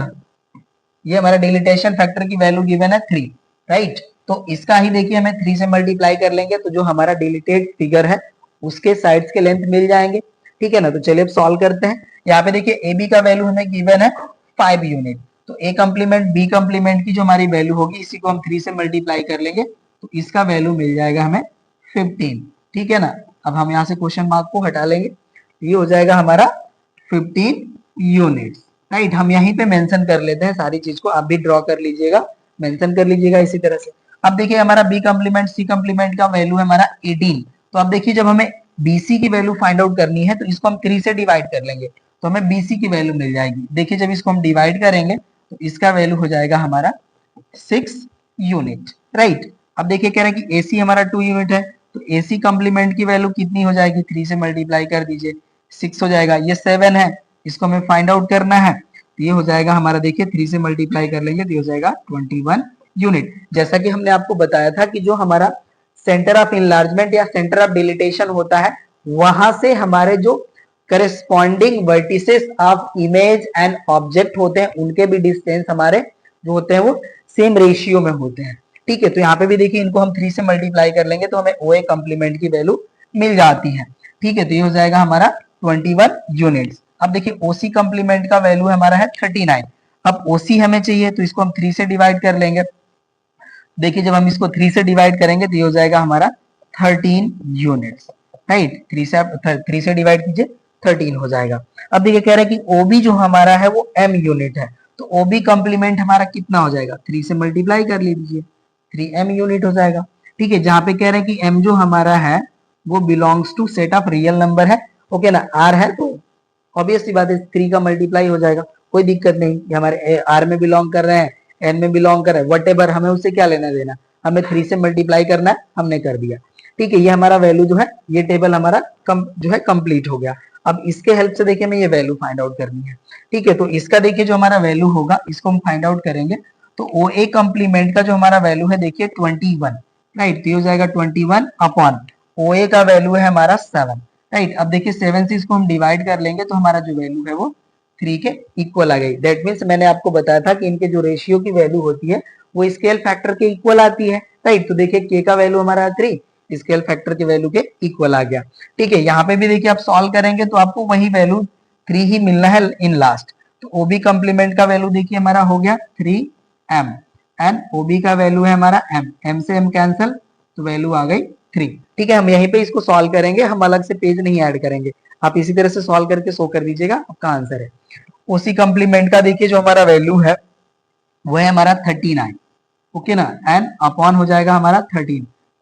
ये हमारा डिलिटेशन फैक्टर की वैल्यू गिवन है 3, राइट। तो इसका ही देखिए हमें 3 से मल्टीप्लाई कर लेंगे तो जो हमारा डिलिटेड फिगर है उसके साइड्स के लेंथ मिल जाएंगे, ठीक है ना। तो चलिए अब सॉल्व करते हैं। यहाँ पे देखिए ए बी का वैल्यू हमें गिवन है 5 यूनिट, तो ए कम्प्लीमेंट बी कम्प्लीमेंट की जो हमारी वैल्यू होगी इसी को हम 3 से मल्टीप्लाई कर लेंगे तो इसका वैल्यू मिल जाएगा हमें 15, ठीक है ना। अब हम यहाँ से क्वेश्चन मार्क को हटा लेंगे, ये हो जाएगा हमारा 15 यूनिट्स, राइट। हम यहीं पे मेंशन कर लेते हैं सारी चीज को, आप भी ड्रॉ कर लीजिएगा, मेंशन कर लीजिएगा इसी तरह से। अब देखिए हमारा बी कम्प्लीमेंट सी कम्प्लीमेंट का वैल्यू है हमारा 18। तो अब देखिए जब हमें बीसी की वैल्यू फाइंड आउट करनी है तो इसको हम 3 से डिवाइड कर लेंगे तो हमें बीसी की वैल्यू मिल जाएगी। देखिए जब इसको हम डिवाइड करेंगे तो इसका वैल्यू हो जाएगा हमारा 6 यूनिट, राइट। अब देखिए कह रहा है कि एसी हमारा 2 यूनिट है, तो एसी कॉम्प्लीमेंट की वैल्यू कितनी हो जाएगी, 3 से मल्टीप्लाई कर दीजिए, 6 हो जाएगा। ये 7 है, इसको हमें फाइंड आउट करना है, तो ये हो जाएगा हमारा, देखिए 3 से मल्टीप्लाई कर लेंगे तो ये हो जाएगा 21 यूनिट। जैसा कि हमने आपको बताया था कि जो हमारा सेंटर ऑफ इनलार्जमेंट या सेंटर ऑफ डिलिटेशन होता है, वहां से हमारे जो corresponding vertices of image and object होते हैं, उनके भी डिस्टेंस हमारे जो होते हैं वो सेम रेशियो में होते हैं। ठीक है, तो यहाँ पे भी देखिए इनको हम 3 से मल्टीप्लाई कर लेंगे तो हमें OA कॉम्प्लीमेंट की वैल्यू मिल जाती है। ठीक है, तो ये हो जाएगा हमारा 21 यूनिट्स। अब देखिए OC कॉम्प्लीमेंट का वैल्यू हमारा है 39। अब OC हमें चाहिए तो इसको हम 3 से डिवाइड कर लेंगे। देखिए जब हम इसको 3 से डिवाइड करेंगे तो ये हो जाएगा हमारा 13 यूनिट्स, राइट। 3 से डिवाइड कीजिए 13 हो जाएगा। अब देखिए कह रहे हैं कि OB जो हमारा है वो M यूनिट है, तो OB कॉम्प्लीमेंट हमारा कितना हो जाएगा, 3 से मल्टीप्लाई कर लीजिए, 3M यूनिट हो जाएगा। ठीक है, जहां पे कह रहे हैं कि M जो हमारा है वो belongs to set of real number है, ओके ना। R है तो ऑब्वियसली बात है 3 का मल्टीप्लाई हो जाएगा, कोई दिक्कत नहीं। ये हमारे R में बिलोंग कर रहे हैं, N में बिलोंग कर रहे हैं, वट एवर, हमें उससे क्या लेना देना, हमें 3 से मल्टीप्लाई करना है, हमने कर दिया। ठीक है, ये हमारा वैल्यू जो है, ये टेबल हमारा जो है कंप्लीट हो गया। अब इसके हेल्प से देखिए हमें ये वैल्यू फाइंड आउट करनी है। ठीक है, तो इसका देखिए जो हमारा वैल्यू होगा इसको हम फाइंड आउट करेंगे, तो OA कॉम्प्लीमेंट का जो हमारा वैल्यू है देखिए 21, राइट। तो ये हो जाएगा 21 अपॉन OA का वैल्यू है हमारा 7, राइट। अब देखिए 7 से इसको हम डिवाइड कर लेंगे तो हमारा जो वैल्यू है वो 3 के इक्वल आ गई। दैट मीन्स मैंने आपको बताया था कि इनके जो रेशियो की वैल्यू होती है वो स्केल फैक्टर के इक्वल आती है, राइट। तो देखिए के का वैल्यू हमारा 3 स्केल फैक्टर के वैल्यू के इक्वल आ गया। ठीक है, यहाँ पे भी देखिए आप सॉल्व करेंगे तो आपको वही वैल्यू 3 ही मिलना है इन लास्ट। तो OB कॉम्प्लीमेंट का वैल्यू देखिए हमारा हो गया 3M एंड OB का वैल्यू है हमारा M से M कैंसल, तो वैल्यू आ गई 3। ठीक है, हम यहीं पे इसको सॉल्व करेंगे, हम अलग से पेज नहीं ऐड करेंगे। आप इसी तरह से सॉल्व करके शो कर दीजिएगा, आपका आंसर है। OC कॉम्प्लीमेंट का देखिए जो हमारा वैल्यू है वो है हमारा 39, ओके ना, एंड अपॉन हो जाएगा हमारा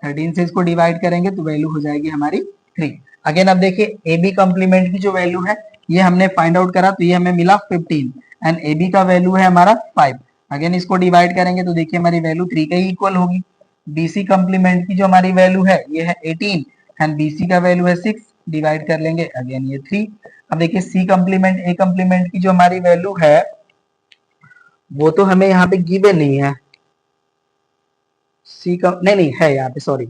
13 से इसको डिवाइड करेंगे तो वैल्यू हो जाएगी हमारी 3। अगेन अब देखिए AB कॉम्प्लीमेंट की जो वैल्यू है ये हमने फाइंड आउट करा, तो ये हमें मिला 15 एंड AB का वैल्यू है हमारा 5। अगेन इसको डिवाइड करेंगे तो देखिए हमारी वैल्यू 3 के इक्वल होगी। BC कॉम्प्लीमेंट की जो हमारी वैल्यू है ये है 18 एंड BC का वैल्यू है 6, डिवाइड कर लेंगे अगेन ये 3। अब देखिए C कॉम्प्लीमेंट A कॉम्प्लीमेंट की जो हमारी वैल्यू है वो तो हमें यहाँ पे गिवन नहीं है, नहीं है यहाँ पे, sorry.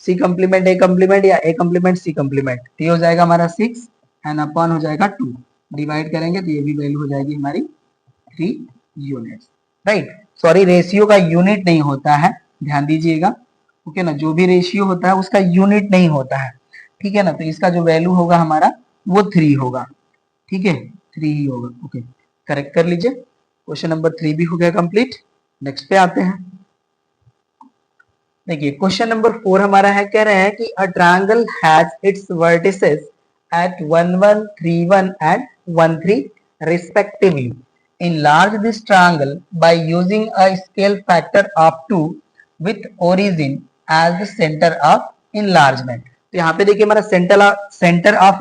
C complement A complement या A कॉम्प्लीमेंट C कॉम्प्लीमेंट, तो ये हो जाएगा हमारा 6 एंड अपॉन हो जाएगा 2, डिवाइड करेंगे तो ये भी वैल्यू हो जाएगी हमारी 3 यूनिट्स, राइट। सॉरी, रेशियो का यूनिट नहीं होता है, ध्यान दीजिएगा, ओके ना। जो भी रेशियो होता है उसका यूनिट नहीं होता है, ठीक है ना। तो इसका जो वैल्यू होगा हमारा वो 3 होगा, ठीक है, 3 ही होगा, ओके। करेक्ट कर लीजिए, क्वेश्चन नंबर 3 भी हो गया कंप्लीट। नेक्स्ट पे आते हैं। देखिए क्वेश्चन नंबर 4 हमारा है, कह रहे हैं कि a triangle has its vertices at 1 1 3 1 and 1 3 respectively. Enlarge this triangle by using a scale factor of 2 with origin as the center of enlargement. तो यहाँ पे देखिए हमारा सेंटर ऑफ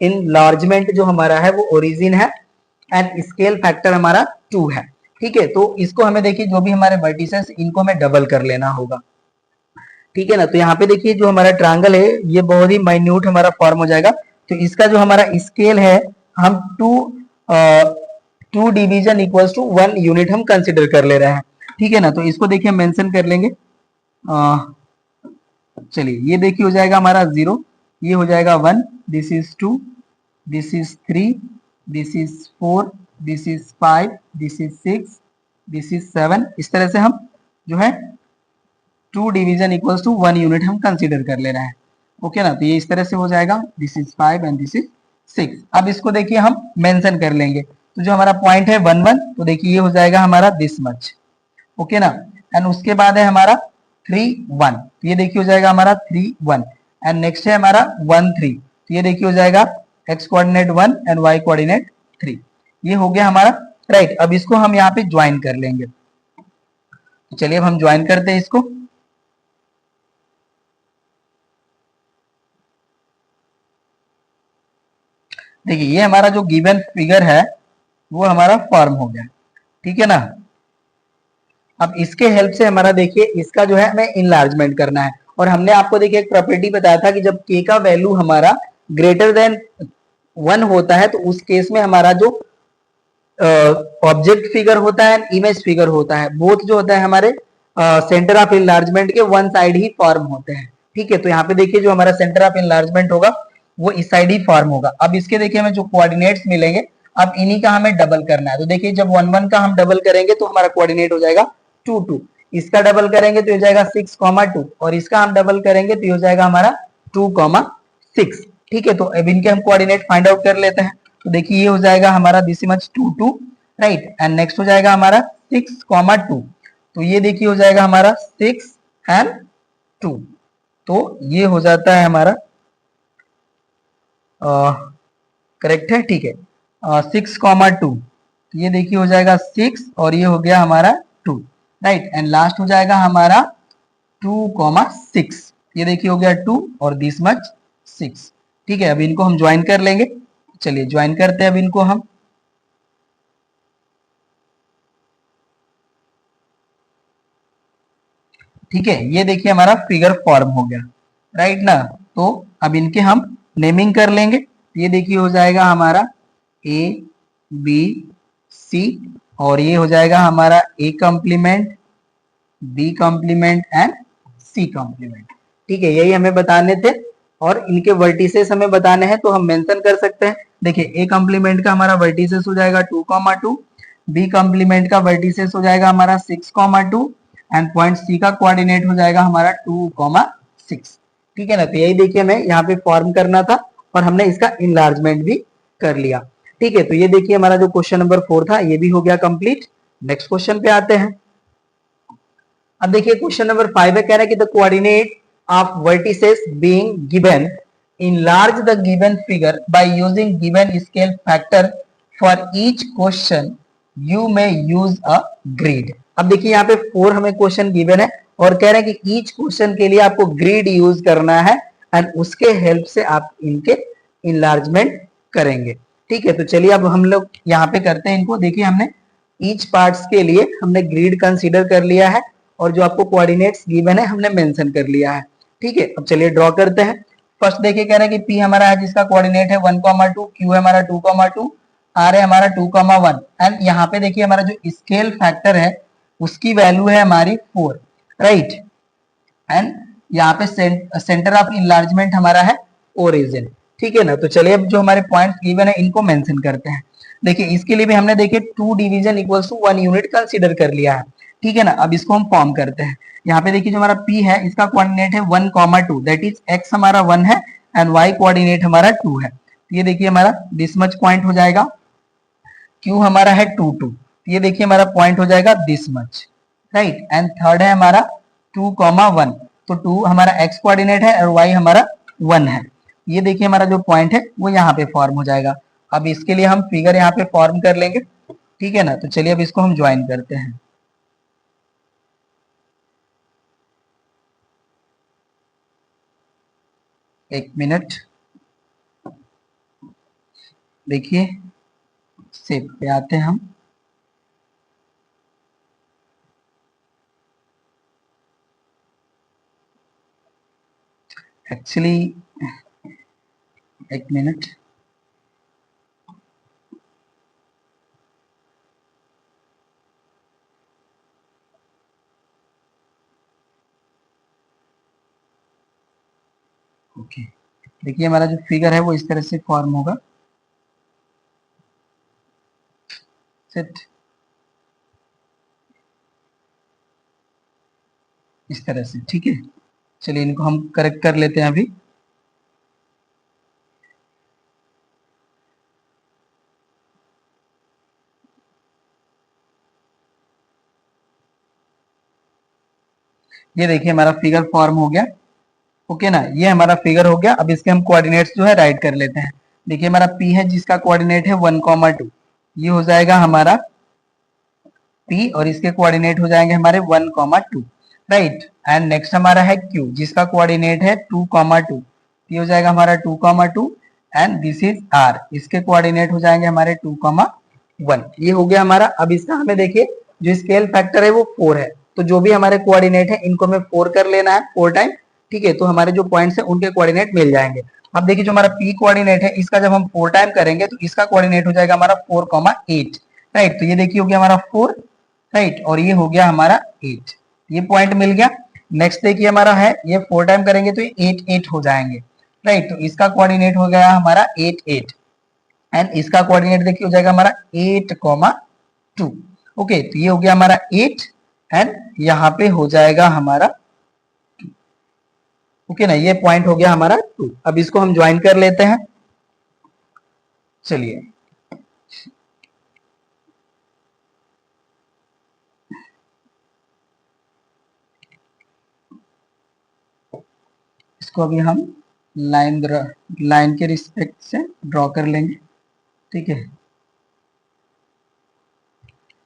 इनलार्जमेंट जो हमारा है वो ओरिजिन है एंड स्केल फैक्टर हमारा 2 है। ठीक है, तो इसको हमें देखिए जो भी हमारे वर्टिसेस इनको हमें डबल कर लेना होगा, ठीक है ना। तो यहाँ पे देखिए जो हमारा ट्रायंगल है ये बहुत ही माइन्यूट हमारा फॉर्म हो जाएगा, तो इसका जो हमारा स्केल है हम 2 डिवीजन इक्वल्स टू 1 यूनिट हम कंसिडर कर ले रहे हैं, ठीक है ना। तो इसको देखिए मेंशन कर लेंगे, चलिए ये देखिए हो जाएगा हमारा 0, ये हो जाएगा 1, this is 2, this is 3, this is 4, this is 5, this is 6, this is 7। इस तरह से हम जो है 2 डिवीजन इक्वल्स टू 1 यूनिट हम कंसीडर कर ले रहे हैं, ओके ना। तो ये इस तरह से हो जाएगा, this is 5 and this is 6। अब इसको देखिए हम मेंशन कर लेंगे, तो जो हमारा पॉइंट है 1 1, तो देखिए ये हो जाएगा हमारा दिस मच, ओके ना। एंड उसके बाद है हमारा 3 1, तो ये देखिए हो जाएगा हमारा 3 1 एंड नेक्स्ट है हमारा 1 3, तो ये देखिए हो जाएगा x coordinate 1 and y coordinate 3। ये हो गया हमारा, राइट। अब इसको हम यहाँ पे ज्वाइन कर लेंगे, तो चलिए अब हम ज्वाइन करते हैं इसको। देखिए ये हमारा जो गिवन फिगर है वो हमारा फॉर्म हो गया, ठीक है ना। अब इसके हेल्प से हमारा देखिए इसका जो है हमें इनलार्जमेंट करना है, और हमने आपको देखिए एक प्रॉपर्टी बताया था कि जब k का वैल्यू हमारा ग्रेटर देन 1 होता है तो उस केस में हमारा जो ऑब्जेक्ट फिगर होता है, इमेज फिगर होता है, बोथ जो होता है हमारे सेंटर ऑफ इनलार्जमेंट के वन साइड ही फॉर्म होते हैं, ठीक है। तो यहाँ पे देखिए जो हमारा सेंटर ऑफ इनलार्जमेंट होगा वो इस साइड ही फॉर्म होगा। अब इसके देखिए हमें जो कोऑर्डिनेट्स मिलेंगे, अब इन्हीं का हमें डबल करना है। तो देखिए जब 1 1 का हम डबल करेंगे तो हमारा कोऑर्डिनेट हो जाएगा 2 2, इसका डबल करेंगे तो हो जाएगा 6, 2, और इसका हम डबल करेंगे तो हो जाएगा हमारा 2, 6, ठीक है। तो अब इनके हम कोऑर्डिनेट फाइंड आउट कर लेते हैं। तो देखिए ये हो जाएगा हमारा this much 2 2, right, and next हो जाएगा हमारा 6, 2, तो ये देखिए हो जाएगा हमारा 6 एंड 2, तो ये हो जाता है हमारा करेक्ट है, ठीक है। 6, 2, ये देखिए हो जाएगा 6 और ये हो गया हमारा 2, राइट, एंड लास्ट हो जाएगा हमारा 2, 6, ये देखिए हो गया 2 और दिस मच 6, ठीक है। अब इनको हम ज्वाइन कर लेंगे, चलिए ज्वाइन करते हैं अब इनको हम। ठीक है, ये देखिए हमारा फिगर फॉर्म हो गया, राइट ना। तो अब इनके हम नेमिंग कर लेंगे। ये देखिए हो जाएगा हमारा ए बी सी, और ये हो जाएगा हमारा A complement, B complement and C complement, ठीक है। यही हमें बताने थे, और इनके वर्टिसेस हमें बताने हैं तो हम मेंशन कर सकते हैं। देखिए ए कॉम्प्लीमेंट का हमारा वर्टिसेस हो जाएगा 2, 2, बी कॉम्प्लीमेंट का वर्टिसेस हो जाएगा हमारा 6, 2, एंड पॉइंट सी का कोऑर्डिनेट हो जाएगा हमारा 2, 6, ठीक है ना। तो यही देखिए हमें यहाँ पे फॉर्म करना था, और हमने इसका इनलार्जमेंट भी कर लिया, ठीक है। तो ये देखिए हमारा जो क्वेश्चन नंबर 4 था ये भी हो गया कंप्लीट। नेक्स्ट क्वेश्चन पे आते हैं। अब देखिए क्वेश्चन नंबर 5 है, कह रहा है कि the coordinate of vertices being given enlarge the given figure by using given scale factor for each question you may use a grid। अब देखिए यहाँ पे 4 हमें क्वेश्चन गिवन है, और कह रहे हैं कि ईच क्वेश्चन के लिए आपको ग्रिड यूज करना है, एंड उसके हेल्प से आप इनके इनलार्जमेंट करेंगे, ठीक है। तो चलिए अब हम लोग यहाँ पे करते हैं इनको। देखिए हमने ईच पार्ट्स के लिए हमने ग्रिड कंसीडर कर लिया है, और जो आपको कोऑर्डिनेट्स गिवन है हमने मेंशन कर लिया है, ठीक है। अब चलिए ड्रॉ करते हैं। फर्स्ट देखिए कह रहे हैं कि P हमारा है जिसका कोऑर्डिनेट है 1, 2, Q है हमारा 2, 2, R है हमारा 2, 1, एंड यहाँ पे देखिए हमारा जो स्केल फैक्टर है उसकी वैल्यू है हमारी 4, राइट, एंड यहाँ पे सेंटर ऑफ इनलार्जमेंट हमारा है ओरिजिन, ठीक है ना। तो चलिए अब जो हमारे पॉइंट्स गिवन है इनको मेंशन करते हैं। देखिए इसके लिए भी हमने देखिए 2 division equals to 1 unit consider कर लिया है, ठीक है ना। अब इसको हम फॉर्म करते हैं। यहाँ पे देखिए जो हमारा P है इसका कोऑर्डिनेट है 1, 2, दैट इज x हमारा 1 है एंड y कोऑर्डिनेट हमारा 2 है। ये देखिए हमारा दिस मच पॉइंट हो जाएगा। Q हमारा है 2, 2, ये देखिए हमारा पॉइंट हो जाएगा this much, right, and third है हमारा 2, 1, तो 2 हमारा x कोऑर्डिनेट है और y हमारा 1 है। ये देखिए हमारा जो पॉइंट है वो यहाँ पे फॉर्म हो जाएगा। अब इसके लिए हम फिगर यहाँ पे फॉर्म कर लेंगे, ठीक है ना। तो चलिए अब इसको हम ज्वाइन करते हैं। एक मिनट, देखिए सेव पे आते हैं हम। एक्चुअली एक मिनट, ओके, देखिए हमारा जो फिगर है वो इस तरह से फॉर्म होगा, सेट इस तरह से, ठीक है। चलिए इनको हम करेक्ट कर लेते हैं अभी। ये देखिए हमारा फिगर फॉर्म हो गया, ओके ना, ये हमारा फिगर हो गया। अब इसके हम कोऑर्डिनेट्स जो है राइट कर लेते हैं। देखिए हमारा P है जिसका कोऑर्डिनेट है 1, 2, ये हो जाएगा हमारा P, और इसके कोऑर्डिनेट हो जाएंगे हमारे 1, 2, राइट, एंड नेक्स्ट हमारा है Q जिसका कोऑर्डिनेट है 2, 2, ये हो जाएगा हमारा 2, 2, एंड दिस इज आर, इसके कोऑर्डिनेट हो जाएंगे हमारे 2,1। ये हो गया हमारा। अब इसका हमें देखिए जो स्केल फैक्टर है वो 4 है, तो जो भी हमारे कोऑर्डिनेट है इनको हमें 4 कर लेना है 4 टाइम। ठीक है, तो हमारे जो पॉइंट्स है उनके कोऑर्डिनेट मिल जाएंगे। अब देखिए जो हमारा पी कोऑर्डिनेट है इसका जब हम 4 टाइम करेंगे तो इसका कोऑर्डिनेट हो जाएगा हमारा 4,8। राइट, तो ये देखिए हो गया हमारा 4। राइट, और ये हो गया हमारा 8। ये पॉइंट मिल गया। नेक्स्ट देखिए हमारा है ये 4 टाइम करेंगे तो ये 8 8 हो जाएंगे। राइट, तो इसका कोऑर्डिनेट हो गया हमारा 8 8 एंड इसका कोऑर्डिनेट देखिए हो जाएगा हमारा 8,2। ओके, तो ये हो गया हमारा 8 एंड यहाँ पे हो जाएगा हमारा, ओके ना, ये पॉइंट हो गया हमारा 2। अब इसको हम ज्वाइन कर लेते हैं। चलिए इसको अभी हम लाइन के रिस्पेक्ट से ड्रॉ कर लेंगे। ठीक है,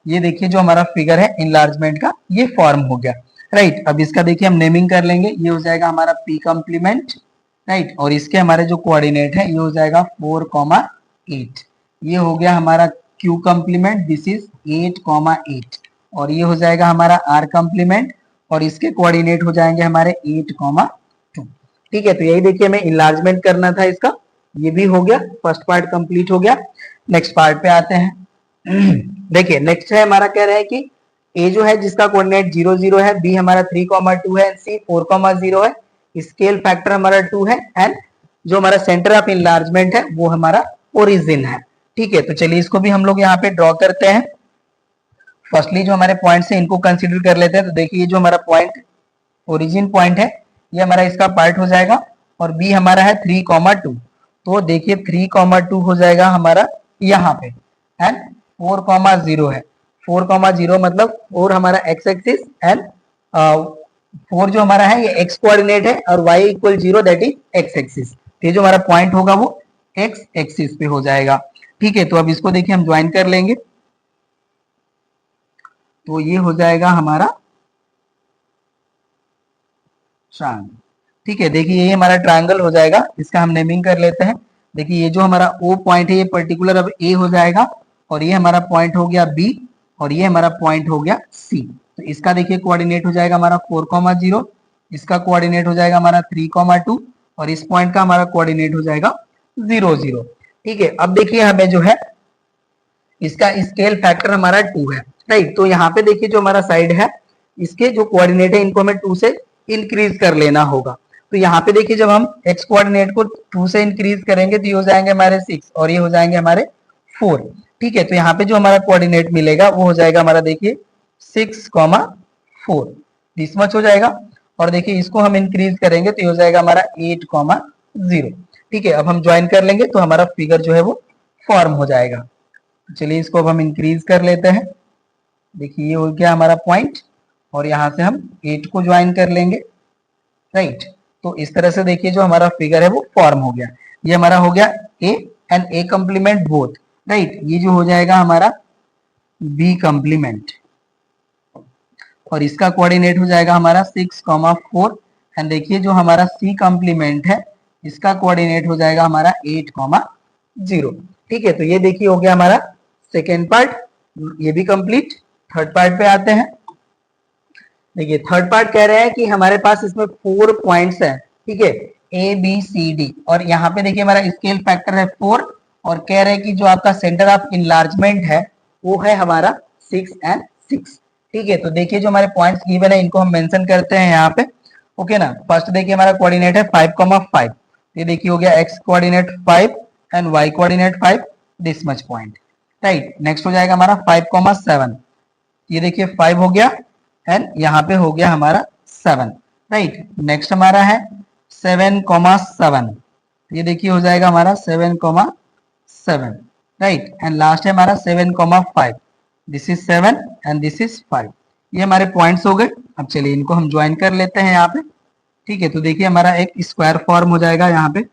ये देखिए जो हमारा फिगर है इनलार्जमेंट का ये फॉर्म हो गया। राइट, अब इसका देखिए हम नेमिंग कर लेंगे। ये हो जाएगा हमारा पी कम्प्लीमेंट। राइट, और इसके हमारे जो कोऑर्डिनेट है ये हो जाएगा 4,8। ये हो गया हमारा क्यू कम्प्लीमेंट, दिस इज 8,8। और ये हो जाएगा हमारा आर कम्प्लीमेंट और इसके कोऑर्डिनेट हो जाएंगे हमारे 8,2। ठीक है, तो यही देखिए हमें इनलार्जमेंट करना था इसका। ये भी हो गया, फर्स्ट पार्ट कंप्लीट हो गया। नेक्स्ट पार्ट पे आते हैं। देखिए नेक्स्ट है हमारा, कह रहा है कि ए जो है जिसका कोऑर्डिनेट 0 0 है, बी हमारा 3,2 है, सी 4,0 है, स्केल फैक्टर हमारा 2 है एंड जो हमारा सेंटर ऑफ इनलार्जमेंट है वो हमारा ओरिजिन है। ठीक है, तो चलिए इसको भी हम लोग यहाँ पे ड्रॉ करते हैं। फर्स्टली जो हमारे पॉइंट्स है इनको कंसिडर कर लेते हैं। तो देखिए जो हमारा पॉइंट ओरिजिन पॉइंट है ये हमारा इसका पार्ट हो जाएगा और बी हमारा है 3,2। तो देखिए 3,2 हो जाएगा हमारा यहाँ पे एंड 4,0 है। 4,0 मतलब 4 हमारा एक्स एक्सिस एंड 4 जो हमारा है ये एक्स कोऑर्डिनेट है और y equal 0 that is x axis. ये जो हमारा पॉइंट होगा वो एक्स एक्सिस पे हो जाएगा। ठीक है, तो अब इसको देखिए हम ज्वाइन कर लेंगे तो ये हो जाएगा हमारा ट्रायंगल। ठीक है, देखिए ये हमारा ट्रायंगल हो जाएगा। इसका हम नेमिंग कर लेते हैं। देखिए ये जो हमारा ओ पॉइंट है ये पर्टिकुलर अब ए हो जाएगा और ये हमारा पॉइंट हो गया बी और ये हमारा पॉइंट हो गया सी। तो इसका देखिए कोऑर्डिनेट हो जाएगा हमारा 4,0, इसका कोऑर्डिनेट हो जाएगा हमारा 3,2 और इस पॉइंट का हमारा कोऑर्डिनेट हो जाएगा 0 0। ठीक है, अब देखिए हमें जो है इसका स्केल फैक्टर हमारा 2 है। राइट, तो यहाँ पे देखिए जो हमारा साइड है इसके जो कोऑर्डिनेट है इनको हमें 2 से इंक्रीज कर लेना होगा। तो यहाँ पे देखिए जब हम एक्स कोऑर्डिनेट को 2 से इंक्रीज करेंगे तो ये हो जाएंगे हमारे 6 और ये हो जाएंगे हमारे 4। ठीक है, तो यहाँ पे जो हमारा कोऑर्डिनेट मिलेगा वो हो जाएगा हमारा देखिए 6,4, दिस मच हो जाएगा। और देखिए इसको हम इंक्रीज करेंगे तो ये हो जाएगा हमारा 8,0। ठीक है, अब हम ज्वाइन कर लेंगे तो हमारा फिगर जो है वो फॉर्म हो जाएगा। चलिए इसको अब हम इंक्रीज कर लेते हैं। देखिए ये हो गया हमारा पॉइंट और यहाँ से हम 8 को ज्वाइन कर लेंगे। राइट, तो इस तरह से देखिए जो हमारा फिगर है वो फॉर्म हो गया। ये हमारा हो गया A and A complement both. Right, ये जो हो जाएगा हमारा बी कंप्लीमेंट और इसका कोऑर्डिनेट हो जाएगा हमारा 6,4 एंड देखिए जो हमारा सी कंप्लीमेंट है इसका कोऑर्डिनेट हो जाएगा हमारा 8,0। ठीक है, तो ये देखिए हो गया हमारा सेकेंड पार्ट, ये भी कंप्लीट। थर्ड पार्ट पे आते हैं। देखिए थर्ड पार्ट कह रहे हैं कि हमारे पास इसमें 4 पॉइंट्स हैं। ठीक है, ए बी सी डी और यहाँ पे देखिए हमारा स्केल फैक्टर है 4 और कह रहे हैं कि जो आपका सेंटर ऑफ इनलार्जमेंट है वो है हमारा 6 एंड 6। ठीक है, तो देखिए जो हमारे पॉइंट्स गिवन है इनको हम मेंशन करते हैं यहाँ पे। ओके ना, फर्स्ट देखिए हमारा कोऑर्डिनेट है 5,5। ये देखिए हो गया X coordinate 5 and Y coordinate 5, this much point. Right, next हो जाएगा हमारा 5,7। ये देखिए 5 हो गया एंड यहाँ पे हो गया हमारा 7। राइट, नेक्स्ट हमारा है 7,7। ये देखिए हो जाएगा हमारा 7,7। राइट, एंड लास्ट है हमारा 7,5। This is 7 and this is 5। ये हमारे पॉइंट्स हो गए। अब चलिए इनको हम ज्वाइन कर लेते हैं यहाँ पे। ठीक है, तो देखिए हमारा एक स्क्वायर फॉर्म हो जाएगा यहाँ पे।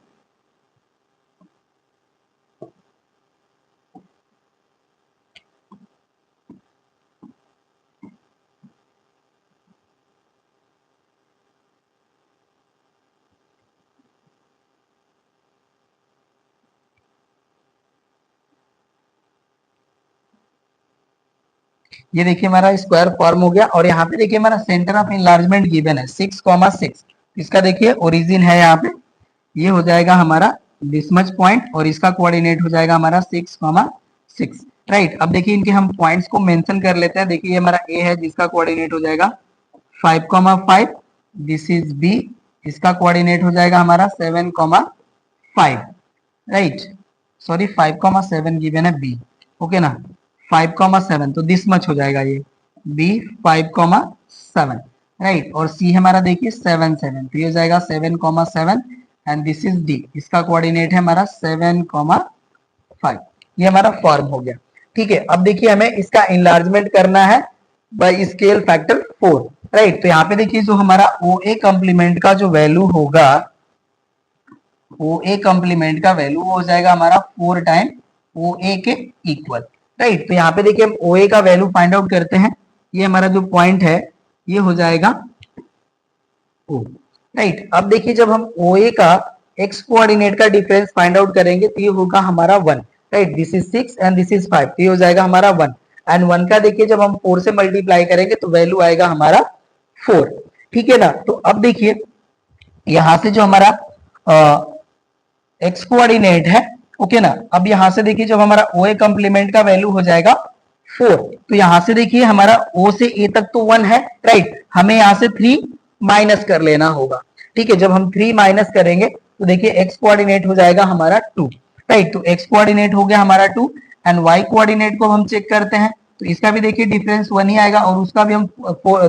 ये देखिए हमारा स्क्वायर फॉर्म हो गया। और यहाँ पे देखिए हमारा सेंटर ऑफ इनलार्जमेंट गिवन है 6,6। इसका देखिए ओरिजिन है यहाँ पे, ये हो जाएगा हमारा दिस मच पॉइंट और इसका कोऑर्डिनेट हो जाएगा हमारा 6,6। राइट, अब देखिए इनके हम पॉइंट्स को मेंशन कर लेते हैं। देखिए ये हमारा ए है जिसका कोऑर्डिनेट हो जाएगा 5,5। दिस इज बी, इसका कोऑर्डिनेट हो जाएगा हमारा 7,5। राइट, सॉरी 5,7 गिवन है बी, ओके ना, 5,7 तो दिस मच हो जाएगा ये बी 5,7। राइट, और सी हमारा देखिए 7,7 तो ये हो जाएगा 7,7 एंड दिस इज डी, इसका कोऑर्डिनेट है हमारा 7,5। ये हमारा फॉर्म हो गया। ठीक है, अब देखिए हमें इसका इनलार्जमेंट करना है बाय स्केल फैक्टर 4। राइट, तो यहाँ पे देखिए जो हमारा ओ ए कॉम्प्लीमेंट का जो वैल्यू होगा, ओ ए कॉम्प्लीमेंट का वैल्यू हो जाएगा हमारा 4 टाइम ओ ए के इक्वल। राइट, तो यहाँ पे देखिए हम ओ ए का वैल्यू फाइंड आउट करते हैं। ये हमारा जो पॉइंट है ये हो जाएगा ओ। राइट, अब देखिए जब हम ओ ए का एक्स कोऑर्डिनेट का डिफरेंस फाइंड आउट करेंगे तो ये होगा हमारा 1। Right, this is 6 and this is 5 तो ये हो जाएगा हमारा 1 एंड 1 का देखिए जब हम 4 से मल्टीप्लाई करेंगे तो वैल्यू आएगा हमारा 4। ठीक है ना, तो अब देखिए यहां से जो हमारा एक्स कोऑर्डिनेट है, ओके ना, अब यहां से देखिए जब हमारा ओ ए कॉम्प्लीमेंट का वैल्यू हो जाएगा 4 तो यहां से देखिए हमारा ओ से ए तक तो 1 है। राइट, हमें यहां से 3 माइनस कर लेना होगा। ठीक है, जब हम 3 माइनस करेंगे तो देखिए एक्स कोऑर्डिनेट हो जाएगा हमारा 2। राइट, तो एक्स कोऑर्डिनेट हो गया हमारा 2 एंड वाई कोऑर्डिनेट को हम चेक करते हैं तो इसका भी देखिए डिफरेंस 1 ही आएगा और उसका भी हम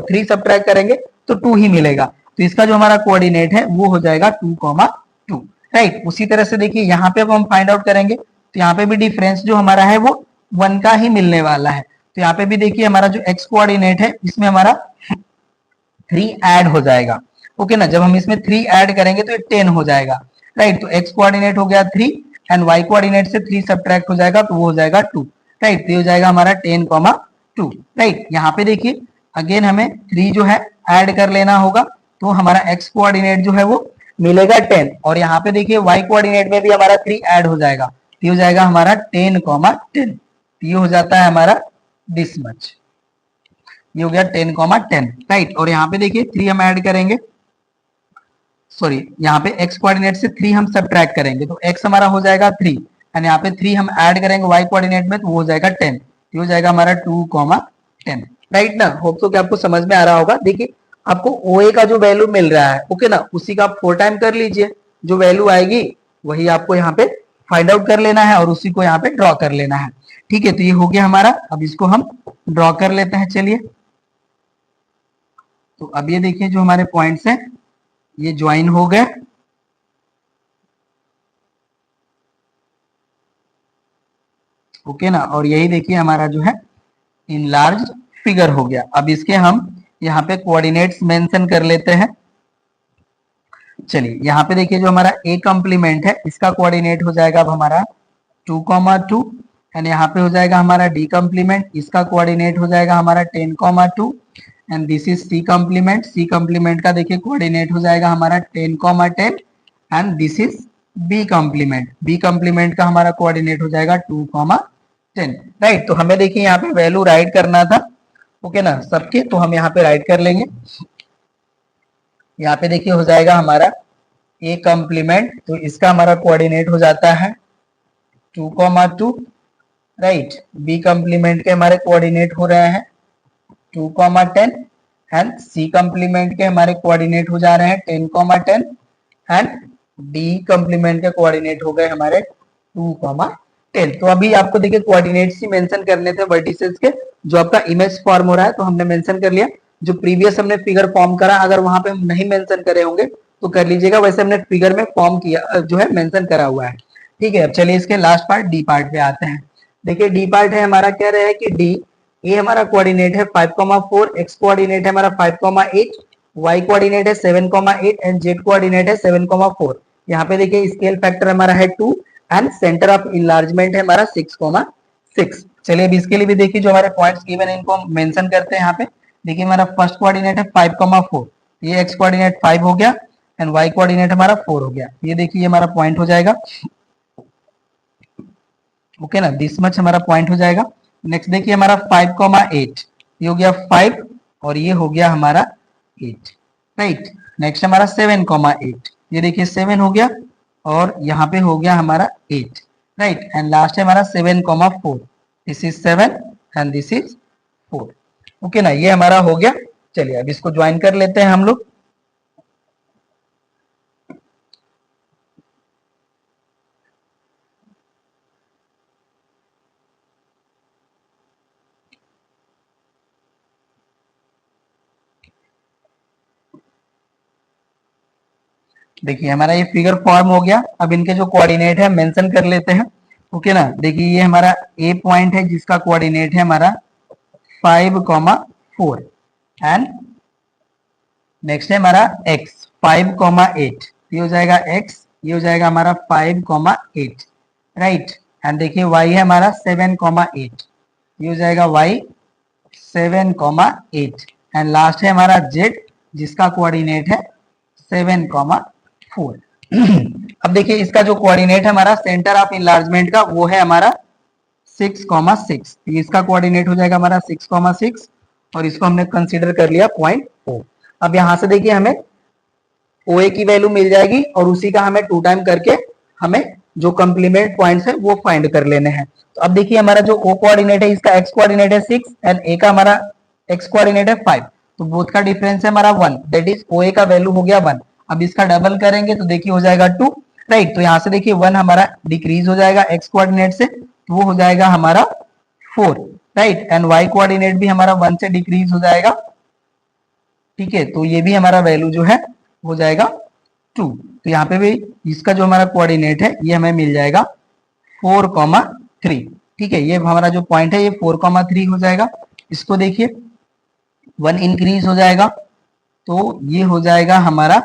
3 सब्ट्रैक्ट करेंगे तो 2 ही मिलेगा। तो इसका जो हमारा कोऑर्डिनेट है वो हो जाएगा 2,2। राइट, उसी तरह से देखिए यहाँ पे अब हम फाइंड आउट करेंगे तो यहाँ पे भी डिफरेंस जो हमारा है वो 1 का ही मिलने वाला है। तो यहाँ पे भी देखिए हमारा जो एक्स कोऑर्डिनेट है इसमें हमारा 3 ऐड हो जाएगा। ओके ना, जब हम इसमें 3 ऐड करेंगे तो ये 10 हो जाएगा। राइट, तो एक्स कोऑर्डिनेट हो गया 3 एंड वाई कोऑर्डिनेट से 3 सब्ट्रैक्ट हो जाएगा तो वो हो जाएगा 2। राइट, तो ये हो जाएगा हमारा 10,2। राइट, यहाँ पे देखिए अगेन हमें 3 जो है ऐड कर लेना होगा तो हमारा एक्स कोऑर्डिनेट जो है वो मिलेगा 10 और यहाँ पे देखिए वाई कोऑर्डिनेट में भी हमारा 3 ऐड हो जाएगा तो ये हो जाएगा हमारा 10,10। ये हो जाता है हमारा दिस मच, ये हो गया 10,10। राइट, और यहाँ पे देखिए 3 हम ऐड करेंगे, सॉरी यहाँ पे x कोऑर्डिनेट से 3 हम सब्ट्रैक्ट करेंगे तो x हमारा हो जाएगा 3 एंड यहाँ पे 3 हम ऐड करेंगे y कोऑर्डिनेट में तो वो हो जाएगा 10। ये हो जाएगा हमारा 2,10। राइट ना, होप तो कि आपको समझ में आ रहा होगा। देखिए आपको OA का जो वैल्यू मिल रहा है, ओके ना, उसी का आप 4 टाइम कर लीजिए, जो वैल्यू आएगी वही आपको यहाँ पे फाइंड आउट कर लेना है और उसी को यहाँ पे ड्रॉ कर लेना है। ठीक है, तो ये हो गया हमारा, अब इसको हम ड्रॉ कर लेते हैं। चलिए, तो अब ये देखिए जो हमारे पॉइंट्स हैं ये ज्वाइन हो गए। ओके ना, और यही देखिए हमारा जो है इनलार्ज फिगर हो गया। अब इसके हम यहाँ पे कोऑर्डिनेट्स मेंशन कर लेते हैं। चलिए, यहाँ पे देखिए जो हमारा ए कॉम्प्लीमेंट है इसका कोऑर्डिनेट हो जाएगा अब हमारा 2,2 एंड यहाँ पे हो जाएगा हमारा डी कॉम्प्लीमेंट, इसका कोऑर्डिनेट हो जाएगा हमारा 10,2 and this is C complement. C complement का देखिए कोऑर्डिनेट हो जाएगा हमारा 10,10 and this is B complement. B complement का हमारा कोऑर्डिनेट हो जाएगा 2,10। राइट, तो हमें देखिए यहाँ पे वैल्यू राइट करना था, ओके ना, सबके, तो हम यहाँ पे राइट कर लेंगे। यहाँ पे देखिए हो जाएगा हमारा ए कॉम्प्लीमेंट, तो इसका हमारा कोऑर्डिनेट हो जाता है 2,2। राइट, बी कॉम्प्लीमेंट के हमारे कोऑर्डिनेट हो रहे हैं 2,10 एंड सी कॉम्प्लीमेंट के हमारे कोऑर्डिनेट हो जा रहे हैं 10,10 एंड डी कॉम्प्लीमेंट के कोऑर्डिनेट हो गए हमारे 2,10। तो अभी आपको देखिए कोऑर्डिनेट्स ही मेंशन करने थे वर्टिसेस के, जो आपका इमेज फॉर्म हो रहा है तो हमने मेंशन कर लिया। जो प्रीवियस हमने फिगर फॉर्म करा अगर वहां पे हम नहीं मेंशन करे होंगे तो कर लीजिएगा, वैसे हमने फिगर में फॉर्म किया जो है मेंशन करा हुआ है। ठीक है, अब चलिए इसके लास्ट पार्ट डी पार्ट पे आते हैं। देखिए डी पार्ट है हमारा, कह रहे हैं कि डी ए हमारा कोऑर्डिनेट है 5,4, एक्स कोऑर्डिनेट है हमारा 5,8, वाई कोऑर्डिनेट है 7,8 एंड जेड कोऑर्डिनेट है 7,4। यहाँ पे देखिए स्केल फैक्टर हमारा है 2 एंड सेंटर ऑफ इनलार्जमेंट है हमारा 6,6। चलिए अब इसके लिए भी देखिए जो हमारे पॉइंट्स गिवन है इनको मेंशन करते हैं। यहाँ पे देखिए हमारा फर्स्ट कोऑर्डिनेट है 5,4, ये एक्स कोऑर्डिनेट 5 हो गया एंड वाई कोऑर्डिनेट हमारा 4 हो गया। ये देखिए ये हमारा पॉइंट हो जाएगा, ओके ना, दिस मच हमारा पॉइंट हो जाएगा। नेक्स्ट देखिए हमारा 5,8, ये हो गया 5 और ये हो गया हमारा 8, राइट। नेक्स्ट हमारा 7,8, ये देखिए 7 हो गया और यहाँ पे हो गया हमारा 8, राइट। एंड लास्ट है हमारा 7,4, this is 7 and this is 4। Okay ना, ये हमारा हो गया। चलिए अब इसको ज्वाइन कर लेते हैं हम लोग। देखिए हमारा ये फिगर फॉर्म हो गया। अब इनके जो कोऑर्डिनेट है मेंशन कर लेते हैं। ओके ना, देखिए ये हमारा ए पॉइंट है जिसका कोऑर्डिनेट है हमारा 5,4 एंड नेक्स्ट है हमारा x 5,8, ये हो जाएगा x, ये हो जाएगा हमारा 5,8, राइट। एंड देखिए y है हमारा 7,8, ये हो जाएगा y 7,8 एंड लास्ट है हमारा z जिसका कोऑर्डिनेट है 7,4। अब देखिए इसका जो कोऑर्डिनेट है हमारा सेंटर ऑफ इनलार्जमेंट का वो है हमारा 6,6, इसका कोऑर्डिनेट हो जाएगा हमारा 6,6 और इसको हमने कंसीडर कर लिया पॉइंट O। अब यहां से देखिए हमें OA की वैल्यू मिल जाएगी और उसी का हमें 2 टाइम करके हमें जो कंप्लीमेंट पॉइंट्स है वो फाइंड कर लेने हैं। तो अब देखिए हमारा जो O कोऑर्डिनेट है इसका x कोऑर्डिनेट है 6 एंड A का हमारा x कोऑर्डिनेट है 5, तो बोथ का डिफरेंस है हमारा 1, दैट इज OA का वैल्यू हो गया 1। अब इसका डबल करेंगे तो देखिए हो जाएगा 2, राइट। तो यहाँ से देखिए 1 हमारा डिक्रीज हो जाएगा x कोऑर्डिनेट से, तो वो हो जाएगा हमारा 4, राइट। एंड y कोऑर्डिनेट भी हमारा 1 से डिक्रीज हो जाएगा, ठीक है। तो ये भी हमारा वैल्यू जो है हो जाएगा 2। तो यहाँ पे भी इसका जो हमारा कोऑर्डिनेट है ये हमें मिल जाएगा 4,3, ठीक है। ये हमारा जो पॉइंट है ये 4,3 हो जाएगा। इसको देखिए 1 इंक्रीज हो जाएगा तो ये हो जाएगा हमारा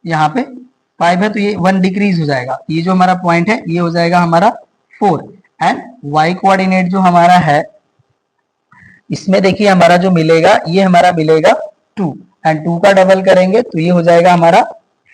यहाँ पे 5 है तो ये 1 डिक्रीज हो जाएगा, ये जो हमारा पॉइंट है ये हो जाएगा हमारा 4 एंड y कोऑर्डिनेट जो हमारा है इसमें देखिए हमारा जो मिलेगा ये हमारा मिलेगा 2 एंड 2 का डबल करेंगे तो ये हो जाएगा हमारा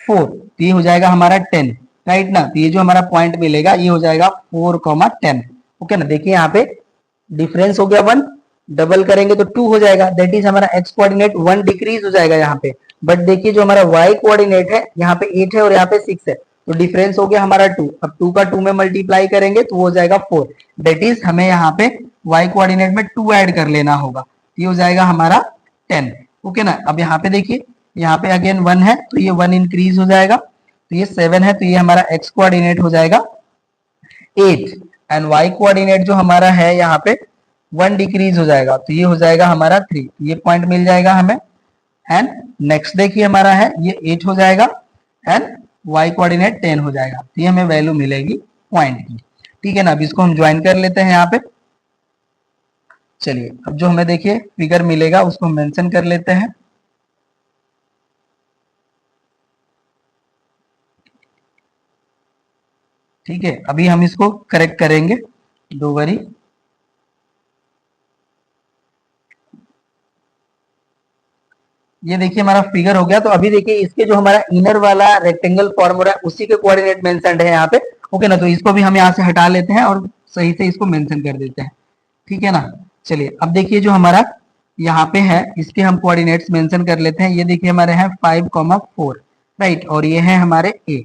4, तो ये हो जाएगा हमारा 10, राइट ना। तो ये जो हमारा पॉइंट मिलेगा ये हो जाएगा 4,10। ओके ना, देखिए यहाँ पे डिफरेंस हो गया 1, डबल करेंगे तो 2 हो जाएगा, दैट इज हमारा x कोऑर्डिनेट 1 डिक्रीज हो जाएगा यहाँ पे। बट देखिए जो हमारा y कोऑर्डिनेट है यहाँ पे 8 है और यहाँ पे 6 है, तो डिफरेंस हो गया हमारा 2। अब 2 का 2 में मल्टीप्लाई करेंगे तो वो हो जाएगा 4, दैट इज हमें यहाँ पे y कोऑर्डिनेट में 2 ऐड कर लेना होगा, ये हो जाएगा हमारा 10। ओके ना, अब यहाँ पे देखिए यहाँ पे अगेन 1 है तो ये 1 इंक्रीज हो जाएगा, तो ये 7 है तो ये हमारा x कोऑर्डिनेट हो जाएगा 8 एंड y कोऑर्डिनेट जो हमारा है यहाँ पे 1 डिक्रीज हो जाएगा तो ये हो जाएगा हमारा 3, ये पॉइंट मिल जाएगा हमें। एंड नेक्स्ट देखिए हमारा है ये 8 हो जाएगा एंड y कोऑर्डिनेट 10 हो जाएगा, तो ये हमें वैल्यू मिलेगी पॉइंट की, ठीक है ना। अब इसको हम ज्वाइन कर लेते हैं यहाँ पे। चलिए अब जो हमें देखिए फिगर मिलेगा उसको मेंशन कर लेते हैं। ठीक है, अभी हम इसको करेक्ट करेंगे, डोंट वरी। ये देखिए हमारा फिगर हो गया। तो अभी देखिए इसके जो हमारा इनर वाला रेक्टेंगल फॉर्म हो रहा है उसी के कोऑर्डिनेट मेंशन्ड है यहाँ पे। ओके ना, तो इसको भी हम यहाँ से हटा लेते हैं और सही से इसको मेंशन कर देते हैं, ठीक है ना। चलिए अब देखिए जो हमारा यहाँ पे है इसके हम कोऑर्डिनेट्स मेंशन कर लेते हैं। ये देखिए हमारे हैं 5,4, राइट, और ये है हमारे a,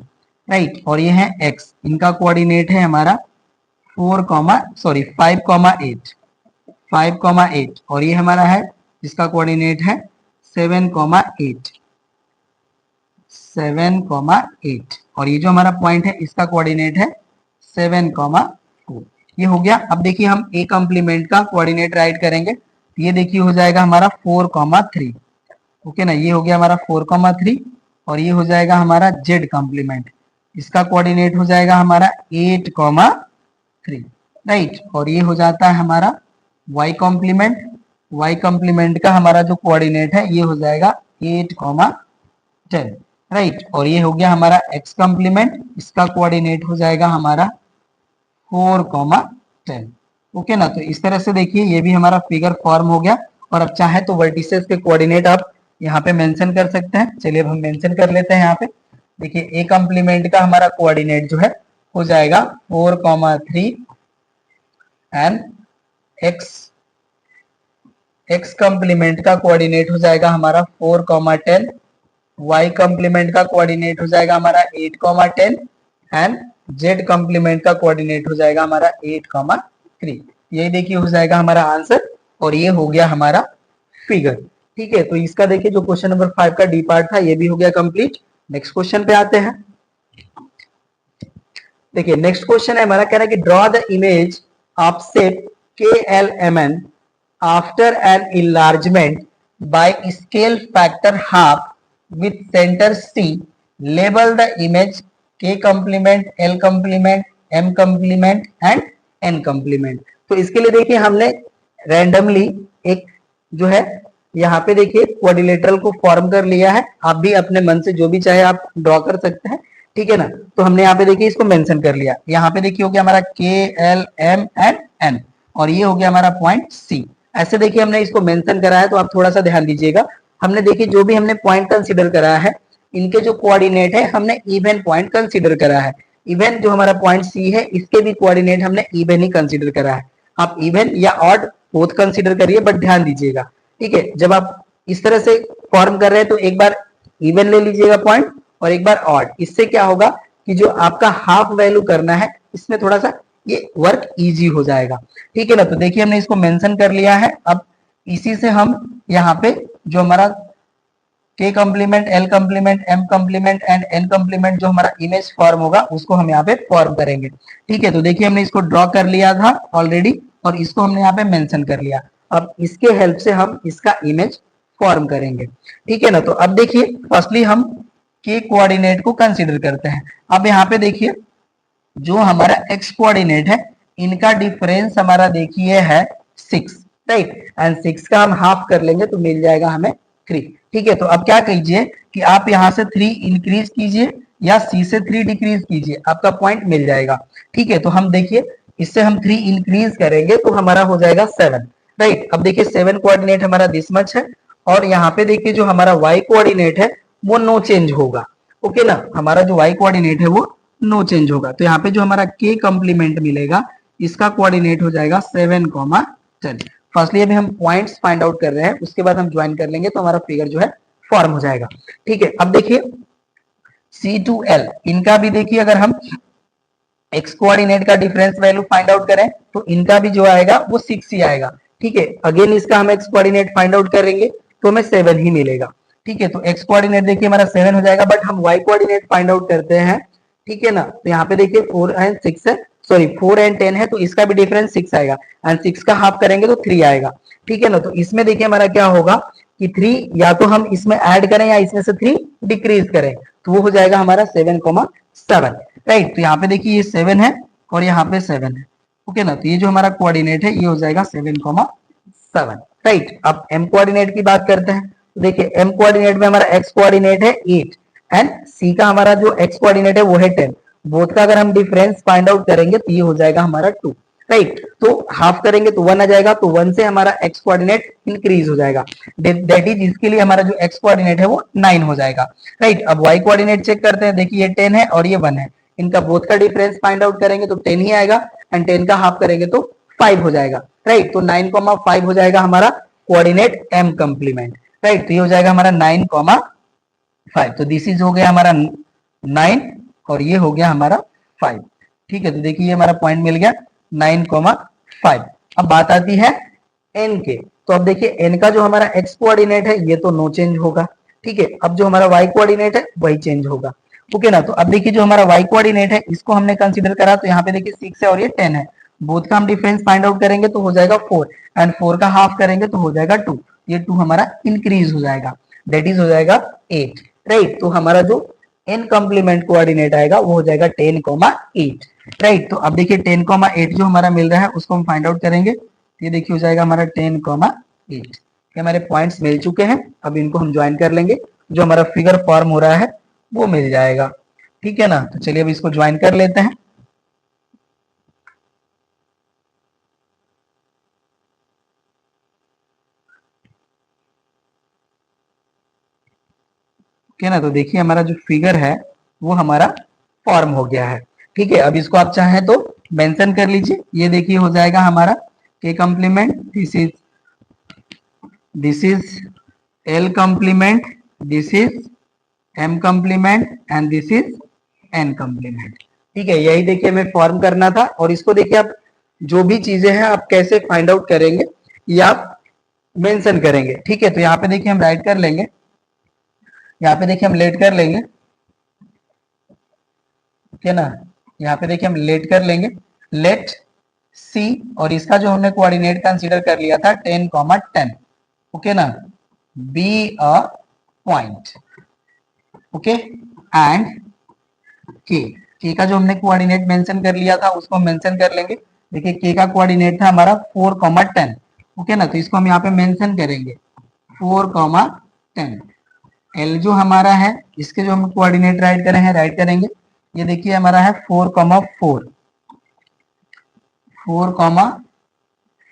राइट, और ये है x, इनका कोऑर्डिनेट है हमारा 5,8 और ये हमारा है जिसका कोऑर्डिनेट है 7,8 और ये जो हमारा पॉइंट है इसका कोऑर्डिनेट है 7,4। ये हो गया। अब देखिए हम a कॉम्प्लीमेंट का कोऑर्डिनेट राइट करेंगे, ये देखिए हो जाएगा हमारा 4,3। ओके ना, ये हो गया हमारा 4,3 और ये हो जाएगा हमारा z कॉम्प्लीमेंट, इसका कोऑर्डिनेट हो जाएगा हमारा 8,3, राइट, और ये हो जाता है हमारा y कॉम्प्लीमेंट का हमारा जो कोऑर्डिनेट है ये हो जाएगा 8,10, राइट, और ये हो गया हमारा x कॉम्प्लीमेंट, इसका कोऑर्डिनेट हो जाएगा हमारा 4,10। ओके ना, तो इस तरह से देखिए ये भी हमारा फिगर फॉर्म हो गया। और अब चाहे तो वर्टिसेस के कोऑर्डिनेट आप यहाँ पे मेंशन कर सकते हैं। चलिए अब हम मेंशन कर लेते हैं यहाँ पे। देखिए a कॉम्प्लीमेंट का हमारा कोऑर्डिनेट जो है हो जाएगा 4,3 एंड एक्स कंप्लीमेंट का कोऑर्डिनेट हो जाएगा हमारा 4,10, वाई कंप्लीमेंट का कोऑर्डिनेट हो जाएगा हमारा 8,10 एंड जेड कंप्लीमेंट का कोऑर्डिनेट हो जाएगा हमारा 8,3। यही देखिए हो जाएगा हमारा आंसर और ये हो गया हमारा फिगर। ठीक है, तो इसका देखिए जो क्वेश्चन नंबर 5 का डी पार्ट था ये भी हो गया कंप्लीट। नेक्स्ट क्वेश्चन पे आते हैं। देखिए नेक्स्ट क्वेश्चन है हमारा, कह रहा है कि draw the image of shape KLMN after an enlargement by scale factor half with centre C, label the image K complement, L complement, M complement and N complement. तो इसके लिए देखिए हमने रैंडमली एक जो है यहाँ पे देखिए क्वाड्रिलेटरल को फॉर्म कर लिया है। आप भी अपने मन से जो भी चाहे आप ड्रॉ कर सकते हैं, ठीक है ना। तो हमने यहाँ पे देखिए इसको मेंशन कर लिया। यहाँ पे देखिए हो गया हमारा KLM एंड N और ये हो गया हमारा पॉइंट C। ऐसे देखिए हमने इसको मेंशन करा है, तो आप थोड़ा सा ध्यान दीजिएगा। हमने देखिए जो भी हमने पॉइंट कंसीडर करा है, इनके जो कोऑर्डिनेट है हमने इवन पॉइंट कंसीडर करा है। इवन जो हमारा पॉइंट C है इसके भी कोऑर्डिनेट हमने इवन ही कंसीडर करा है। आप इवन या ऑड बोथ कंसीडर करिए, बट ध्यान दीजिएगा, ठीक है। जब आप इस तरह से फॉर्म कर रहे हैं तो एक बार इवन ले लीजिएगा पॉइंट और एक बार ऑड। इससे क्या होगा कि जो आपका हाफ वैल्यू करना है इसमें थोड़ा सा ये वर्क इजी हो जाएगा, ठीक है ना। तो देखिए हमने इसको मेंशन कर लिया है। अब इसी से हम यहाँ पे जो हमारा K complement, L complement, M complement and N complement जो हमारा इमेज फॉर्म होगा उसको हम यहाँ पे फॉर्म करेंगे, ठीक है। तो देखिए हमने इसको ड्रॉ कर लिया था ऑलरेडी और इसको हमने यहाँ पे मेंशन कर लिया। अब इसके हेल्प से हम इसका इमेज फॉर्म करेंगे, ठीक है ना। तो अब देखिए फर्स्टली हम K कोऑर्डिनेट को कंसीडर करते हैं। अब यहाँ पे देखिए जो हमारा x कोऑर्डिनेट है इनका डिफरेंस हमारा देखिए है 6, राइट। एंड 6 का हम हाफ कर लेंगे तो मिल जाएगा हमें 3, ठीक है। तो अब क्या कीजिए कि आप यहाँ से 3 इंक्रीज कीजिए या C से 3 डिक्रीज कीजिए, आपका पॉइंट मिल जाएगा, ठीक है। तो हम देखिए इससे हम 3 इंक्रीज करेंगे तो हमारा हो जाएगा 7, राइट। अब देखिए 7 कोऑर्डिनेट हमारा दिस मच है और यहाँ पे देखिए जो हमारा y कोऑर्डिनेट है वो नो चेंज होगा, ओके ना। हमारा जो y कोऑर्डिनेट है वो नो चेंज होगा। तो यहाँ पे जो हमारा K कंप्लीमेंट मिलेगा इसका कोऑर्डिनेट हो जाएगा 7,10। फर्स्टली अभी हम पॉइंट्स फाइंड आउट कर रहे हैं, उसके बाद हम ज्वाइन कर लेंगे तो हमारा फिगर जो है फॉर्म हो जाएगा, ठीक है। अब देखिए C to L इनका भी देखिए अगर हम x कोऑर्डिनेट का डिफरेंस वैल्यू फाइंड आउट करें तो इनका भी जो आएगा वो 6 ही आएगा, ठीक है। अगेन इसका हम x कोऑर्डिनेट फाइंड आउट करेंगे तो हमें 7 ही मिलेगा, ठीक है। तो x कोऑर्डिनेट देखिए हमारा 7 हो जाएगा, बट हम y कोऑर्डिनेट फाइंड आउट करते हैं, ठीक है ना। तो यहाँ पे देखिए 4 एंड 6 है, सॉरी 4 एंड 10 है, तो इसका भी डिफरेंस 6 आएगा एंड 6 का हाफ करेंगे तो 3 आएगा, ठीक है ना। तो इसमें देखिए हमारा क्या होगा कि 3 या तो हम इसमें ऐड करें या इसमें से 3 डिक्रीज करें, तो वो हो जाएगा हमारा 7,7, राइट। तो यहाँ पे देखिए ये 7 है और यहाँ पे 7 है, ओके ना। तो ये जो हमारा कोऑर्डिनेट है ये हो जाएगा 7,7, राइट। अब m कोऑर्डिनेट की बात करते हैं। तो देखिए m कोऑर्डिनेट में हमारा x कोऑर्डिनेट है 8 एंड C का हमारा जो x कोऑर्डिनेट है वो है 10। बोथ का अगर हम डिफरेंस फाइंड आउट करेंगे तो ये हो जाएगा हमारा 2, राइट। तो हाफ करेंगे तो 1 आ जाएगा, तो 1 से हमारा x कोऑर्डिनेट इंक्रीज हो जाएगा, दैट इज इसके लिए हमारा जो x कोऑर्डिनेट है वो 9 हो जाएगा, राइट। अब y कोऑर्डिनेट चेक करते हैं। देखिए ये 10 है और ये 1 है, इनका बोथ का डिफरेंस फाइंड आउट करेंगे तो 10 ही आएगा एंड 10 का हाफ करेंगे तो 5 हो जाएगा, राइट। तो 9,5 हो जाएगा हमारा कोऑर्डिनेट m कंप्लीमेंट, राइट। तो ये हो जाएगा हमारा 9,5। तो दिस इज हो गया हमारा 9 और ये हो गया हमारा 5, ठीक है। तो देखिए ये हमारा पॉइंट मिल गया 9,5। अब बात आती है n के। तो अब देखिए n का जो हमारा x कोऑर्डिनेट है ये तो नो चेंज होगा, ठीक है। अब जो हमारा y कोऑर्डिनेट है वही चेंज होगा, ओके ना। तो अब देखिए जो हमारा y कोऑर्डिनेट है इसको हमने कंसीडर करा, तो यहाँ पे देखिए 6 है और ये 10 है। बोथ का हम डिफरेंस फाइंड आउट करेंगे तो हो जाएगा 4 एंड 4 का हाफ करेंगे तो हो जाएगा 2। ये 2 हमारा इंक्रीज हो जाएगा, दैट इज हो जाएगा 8, राइट। तो हमारा जो n कंप्लीमेंट कोऑर्डिनेट आएगा वो हो जाएगा 10,8, राइट। तो अब देखिए 10,8 जो हमारा मिल रहा है उसको हम फाइंड आउट करेंगे। ये देखिए हो जाएगा हमारा 10,8। ये हमारे पॉइंट्स मिल चुके हैं, अब इनको हम ज्वाइन कर लेंगे, जो हमारा फिगर फॉर्म हो रहा है वो मिल जाएगा, ठीक है ना। तो चलिए अब इसको ज्वाइन कर लेते हैं। ओके ना। तो देखिए हमारा जो फिगर है वो हमारा फॉर्म हो गया है, ठीक है। अब इसको आप चाहें तो मेंशन कर लीजिए। ये देखिए हो जाएगा हमारा K complement, this is L complement, this is M complement and this is N complement। ठीक है, यही देखिए हमें फॉर्म करना था। और इसको देखिए आप जो भी चीजें हैं आप कैसे फाइंड आउट करेंगे ये आप मेंशन करेंगे। ठीक है, तो यहाँ पे देखिए हम राइट कर लेंगे, यहाँ पे देखिए हम लेट कर लेंगे, ठीक है ना। यहाँ पे देखिए हम लेट कर लेंगे, लेट सी, और इसका जो हमने कोऑर्डिनेट कंसीडर कर लिया था 10, 10, ओके ना, be a point, okay, and के का जो हमने कोऑर्डिनेट मेंशन कर लिया था उसको मेंशन कर लेंगे। देखिए के का कोऑर्डिनेट था हमारा 4, 10, ओके ना, तो इसको हम यहाँ पे मेंशन करेंगे 4, 10। एल जो हमारा है इसके जो हम कोऑर्डिनेट राइट करेंगे, ये देखिए हमारा है 4, 4,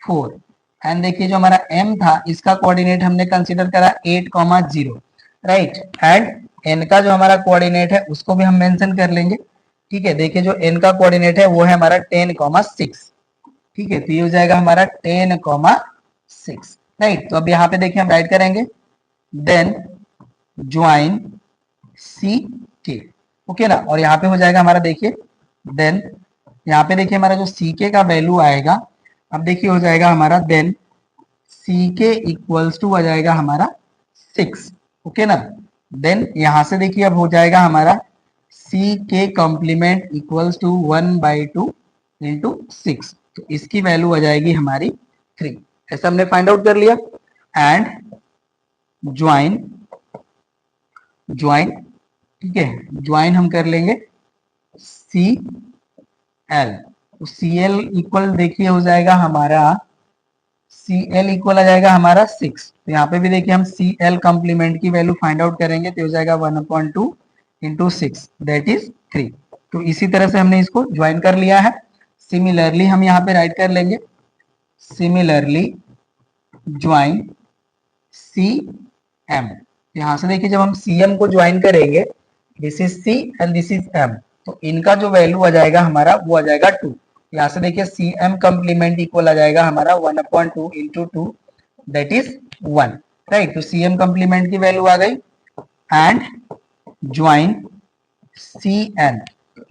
4, एंड देखिए जो हमारा m था इसका कोऑर्डिनेट हमने कंसीडर करा 8, 0, राइट। एंड n का जो हमारा कोऑर्डिनेट है उसको भी हम मेंशन कर लेंगे। ठीक है, देखिए जो n का कोऑर्डिनेट है वो है हमारा 10, 6। ठीक है, तो ये हो जाएगा हमारा 10, 6, राइट। तो अब यहाँ पे देखिए हम राइट करेंगे देन ज्वाइन सी के, ओके ना, और यहाँ पे हो जाएगा हमारा देखिए देन यहाँ पे देखिए हमारा जो सी के का वैल्यू आएगा, अब देखिए हो जाएगा हमारा देन सी के इक्वल्स टू आ जाएगा हमारा 6, ओके ना। देन यहां से देखिए अब हो जाएगा हमारा सी के कॉम्प्लीमेंट इक्वल्स टू 1/2 इंटू 6, तो इसकी वैल्यू आ जाएगी हमारी 3। ऐसा हमने फाइंड आउट कर लिया। एंड ज्वाइन ज्वाइन ठीक है, ज्वाइन हम कर लेंगे सी एल, तो सी एल इक्वल देखिए हो जाएगा हमारा सी एल इक्वल आ जाएगा हमारा 6। तो यहाँ पे भी देखिए हम सी एल कॉम्प्लीमेंट की वैल्यू फाइंड आउट करेंगे तो हो जाएगा 1/2 इंटू 6 दैट इज 3। तो इसी तरह से हमने इसको ज्वाइन कर लिया है। सिमिलरली हम यहाँ पे राइट कर लेंगे सिमिलरली ज्वाइन सी एम। यहाँ से देखिए जब हम सी एम को ज्वाइन करेंगे, this is C and this is M, तो इनका जो वैल्यू आ जाएगा हमारा वो आ जाएगा 2। यहाँ से देखिए सी एम कम्प्लीमेंट इक्वल आ जाएगा हमारा 1/2 इंटू 2 दैट इज 1, राइट। तो सी एम कम्प्लीमेंट की वैल्यू आ गई। एंड ज्वाइन सी एन,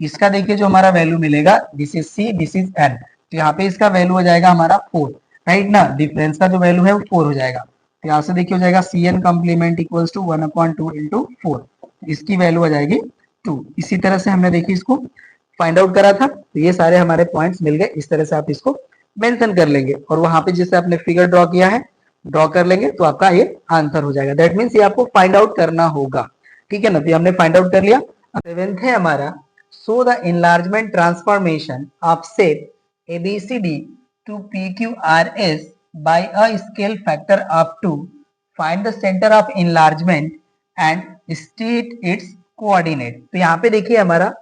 इसका देखिए जो हमारा वैल्यू मिलेगा this is see this is an, तो यहाँ पे इसका वैल्यू हो जाएगा हमारा 4, राइट ना, डिफरेंस का जो वैल्यू है वो 4 हो जाएगा। तो यहाँ से देखिए हो जाएगा C N complement equals to 1/2 into 4, इसकी वैल्यू आ जाएगी 2। इसी तरह से हमने देखिए इसको फाइंड आउट करा था, तो ये सारे हमारे पॉइंट्स मिल गए। इस तरह से आप इसको मेंशन कर लेंगे और वहां पे जैसे आपने फिगर ड्रॉ किया है ड्रॉ कर लेंगे तो आपका ये आंसर हो जाएगा। दैट मीन्स ये आपको फाइंड आउट करना होगा। ठीक है ना, तो ये हमने फाइंड आउट कर लिया। सेवेंथ है हमारा show the enlargement transformation of set ABCD to PQRS by a scale factor of 2. Find the center of enlargement and state its coordinate। तो यहाँ पे देखिए हमारा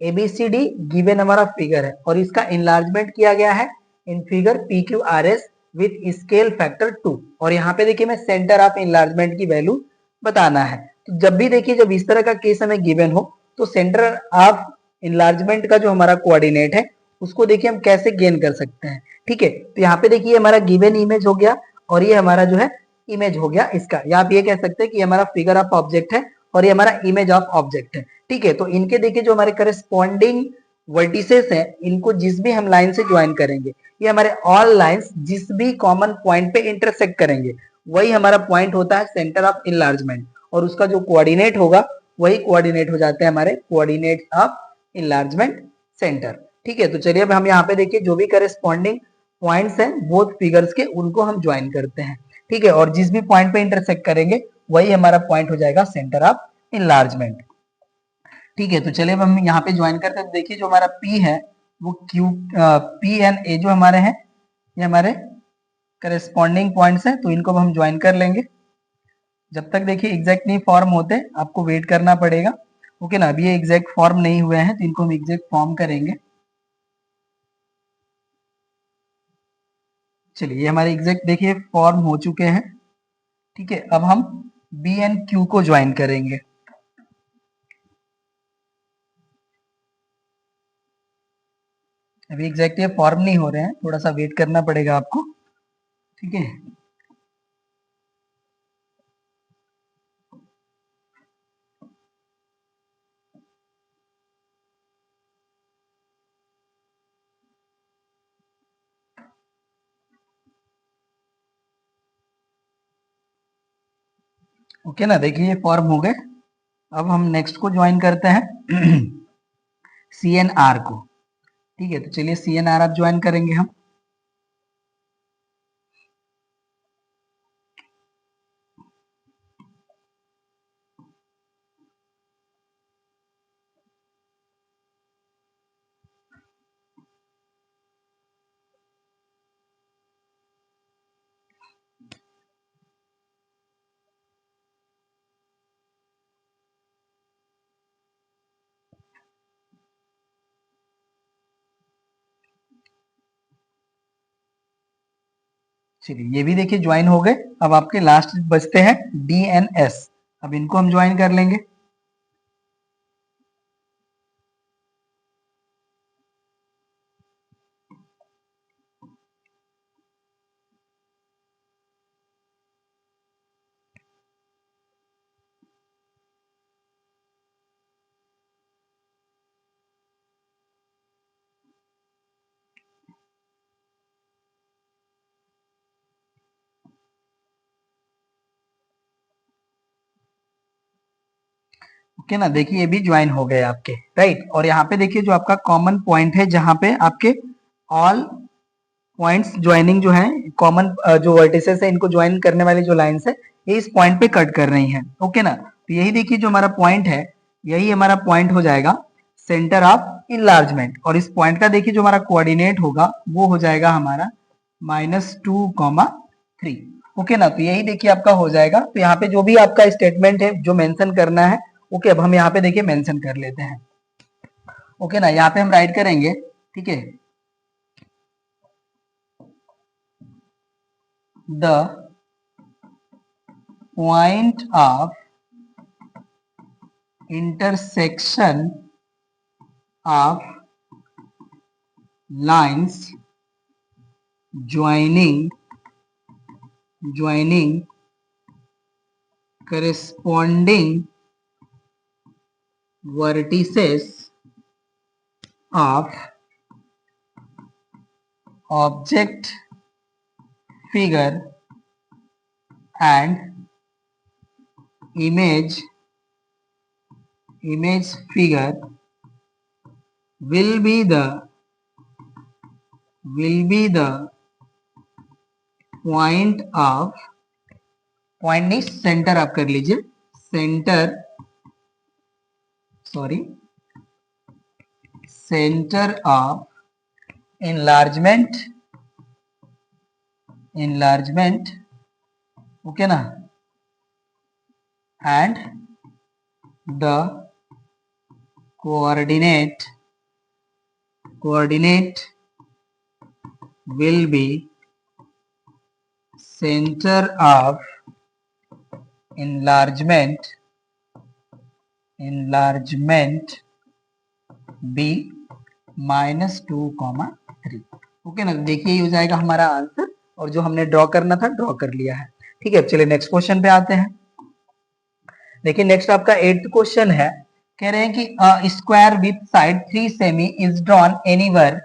ABCD गिवन हमारा फिगर है और इसका इनलार्जमेंट किया गया है in figure PQRS with scale factor 2, और यहाँ पे देखिए मैं सेंटर ऑफ इनलार्जमेंट की वैल्यू बताना है। तो जब भी देखिए जब इस तरह का केस हमें गिवन हो तो सेंटर ऑफ इनलार्जमेंट का जो हमारा कोऑर्डिनेट है उसको देखिए हम कैसे गेन कर सकते हैं। ठीक है, तो यहाँ पे देखिए हमारा गिवन इमेज हो गया और ये हमारा जो है इमेज हो गया इसका, या आप ये कह सकते हैं कि हमारा फिगर ऑफ ऑब्जेक्ट है और ये हमारा इमेज ऑफ ऑब्जेक्ट है। ठीक है, तो इनके देखिए जो हमारे करस्पॉन्डिंग वर्टिसेस हैं इनको जिस भी हम लाइन से ज्वाइन करेंगे, ये हमारे ऑल लाइंस जिस भी कॉमन पॉइंट पे इंटरसेक्ट करेंगे वही हमारा पॉइंट होता है सेंटर ऑफ इनलार्जमेंट, और उसका जो कोऑर्डिनेट होगा वही कोऑर्डिनेट हो जाते हैं हमारे कोऑर्डिनेट ऑफ इनलार्जमेंट सेंटर। ठीक है, तो चलिए अब हम यहाँ पे देखिए जो भी करस्पॉन्डिंग पॉइंट्स हैं बोथ फिगर्स के उनको हम ज्वाइन करते हैं। ठीक है, और जिस भी पॉइंट पे इंटरसेक्ट करेंगे वही हमारा पॉइंट हो जाएगा सेंटर ऑफ इनलार्जमेंट। ठीक है, तो चलिए अब हम यहाँ पे ज्वाइन करते हैं। तो देखिए जो हमारा P है वो Q P एंड A जो हमारे हैं ये हमारे करस्पॉन्डिंग पॉइंट्स हैं, तो इनको हम ज्वाइन कर लेंगे। जब तक देखिए एग्जैक्ट नहीं फॉर्म होते आपको वेट करना पड़ेगा। ओके ना, अभी ये एग्जैक्ट फॉर्म नहीं हुए हैं तो इनको हम एग्जैक्ट फॉर्म करेंगे। चलिए ये हमारे एग्जैक्ट देखिए फॉर्म हो चुके हैं। ठीक है, अब हम B एंड Q को ज्वाइन करेंगे। अभी एग्जैक्ट ये फॉर्म नहीं हो रहे हैं, थोड़ा सा वेट करना पड़ेगा आपको। ठीक है। ओके ना, देखिए ये फॉर्म हो गए। अब हम नेक्स्ट को ज्वाइन करते हैं सी एन आर को। ठीक है, तो चलिए सी एन आर अब ज्वाइन करेंगे हम। चलिए ये भी देखिए ज्वाइन हो गए। अब आपके लास्ट बचते हैं डी एन एस। अब इनको हम ज्वाइन कर लेंगे। ओके ना, देखिए ये भी ज्वाइन हो गए आपके, राइट। और यहाँ पे देखिए जो आपका कॉमन पॉइंट है, जहां पे आपके ऑल पॉइंट्स ज्वाइनिंग जो है, कॉमन जो वर्टिसेस है, इनको ज्वाइन करने वाली जो लाइंस है, ये इस पॉइंट पे कट कर रही हैं। ओके ना, तो यही देखिए जो हमारा पॉइंट है, यही हमारा पॉइंट हो जाएगा सेंटर ऑफ इनलार्जमेंट। और इस पॉइंट का देखिए जो हमारा कोऑर्डिनेट होगा वो हो जाएगा हमारा -2,3। ओके ना, तो यही देखिए आपका हो जाएगा। तो यहाँ पे जो भी आपका स्टेटमेंट है जो मेंशन करना है, ओके, अब हम यहाँ पे देखिए मेंशन कर लेते हैं। ओके ना, यहाँ पे हम राइट करेंगे, ठीक है, the point of intersection of lines joining corresponding vertices of object figure and image figure will be the point of, point नहीं सेंटर आप कर लीजिए, सेंटर ऑफ enlargement, ओके ना, and the coordinate will be center of enlargement b -2,3। Okay ना, देखिए ये हो जाएगा हमारा आंसर। और जो हमने ड्रॉ करना था ड्रॉ कर लिया है। ठीक है, चलिए नेक्स्ट क्वेश्चन पे आते हैं। देखिए नेक्स्ट आपका 8th क्वेश्चन है। कह रहे हैं कि स्क्वायर विथ साइड 3 सेमी is drawn anywhere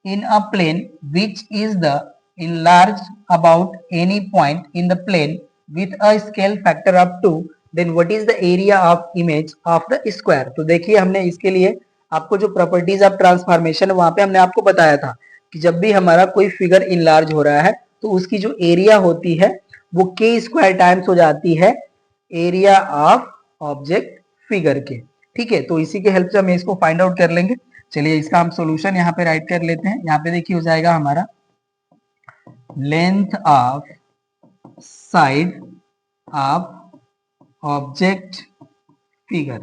in a plane which is the enlarged about any point in the plane with a scale factor of 2, then what is the area of image of the square। तो देखिए हमने इसके लिए आपको जो प्रॉपर्टीज ऑफ ट्रांसफॉर्मेशन वहां पे हमने आपको बताया था कि जब भी हमारा कोई फिगर इनलार्ज हो रहा है तो उसकी जो एरिया होती है वो के स्क्वायर टाइम्स हो जाती है एरिया ऑफ ऑब्जेक्ट फिगर के। ठीक है, तो इसी के हेल्प से हम इसको फाइंड आउट कर लेंगे। चलिए इसका हम सॉल्यूशन यहाँ पे राइट कर लेते हैं। यहाँ पे देखिए हो जाएगा हमारा length of side of object figure.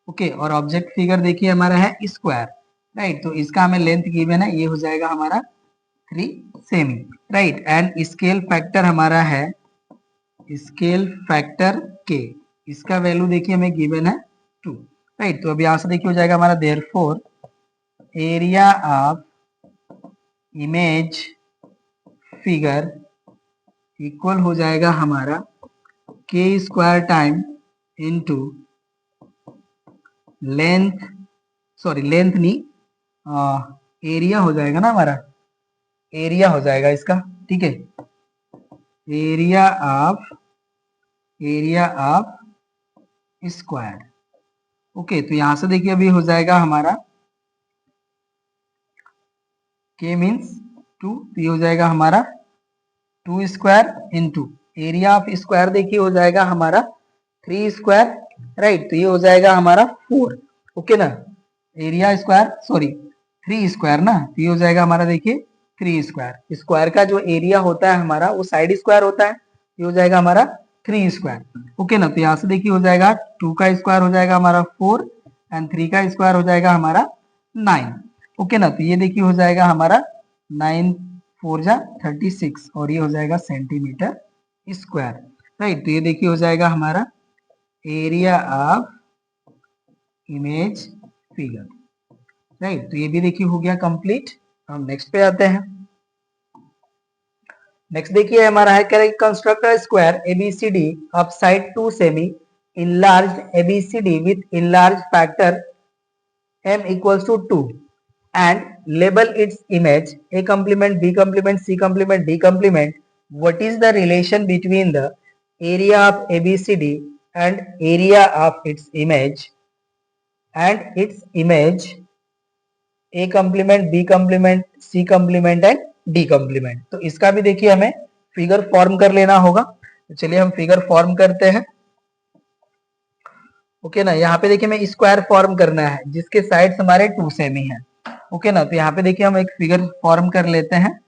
Okay, और ऑब्जेक्ट फिगर देखिए हमारा है स्क्वायर, राइट। तो इसका हमें लेंथ गिवन है, ये हो जाएगा हमारा 3 semi, right. And scale factor हमारा है स्केल फैक्टर के, इसका वैल्यू देखिए हमें गिवन है 2, राइट। तो अब यहां से देखिए हो जाएगा हमारा therefore area of image figure equal हो जाएगा हमारा K square time into length, sorry length नहीं, एरिया हो जाएगा ना हमारा, एरिया हो जाएगा इसका, ठीक है, एरिया ऑफ स्क्वायर। ओके, तो यहां से देखिए अभी हो जाएगा हमारा के मीन्स 2, तो ये हो जाएगा हमारा 2 square into area of square देखिए हो जाएगा हमारा 3 स्क्वायर, राइट, तो ये हो जाएगा हमारा 4। ओके ना, एरिया स्क्वायर सॉरी 3 स्क्वायर ना, तो ये हो जाएगा हमारा देखिए 3 स्क्वायर। स्क्वायर का जो एरिया होता है हमारा वो साइड स्क्वायर होता है, ये हो जाएगा हमारा 3 स्क्वायर। ओके ना, तो यहाँ से देखिए हो जाएगा 2 का स्क्वायर हो जाएगा हमारा 4 एंड 3 का स्क्वायर हो जाएगा हमारा 9। ओके ना, तो ये देखिए हो जाएगा हमारा 9 4 जा 36 और ये हो जाएगा सेंटीमीटर स्क्वायर, राइट। तो ये देखिए हो जाएगा हमारा area of image figure, right. तो ये भी देखिए हो गया कंप्लीट। हम नेक्स्ट पे आते हैं। नेक्स्ट देखिए हमारा है कह रहा है construct a square A B C D of side 2 सेमी enlarged ABCD with enlarged factor m equals to 2 and label its image A complement, B complement, C complement, D complement. What is the relation between the area of ABCD and area of its image A complement, B complement, C complement and D complement. तो इसका भी देखिए हमें फिगर फॉर्म कर लेना होगा, तो चलिए हम फिगर फॉर्म करते हैं। ओके ना, यहाँ पे देखिए हमें स्क्वायर फॉर्म करना है जिसके साइड्स हमारे 2 सेमी है। ओके ना, तो यहाँ पे देखिए हम एक फिगर फॉर्म कर लेते हैं।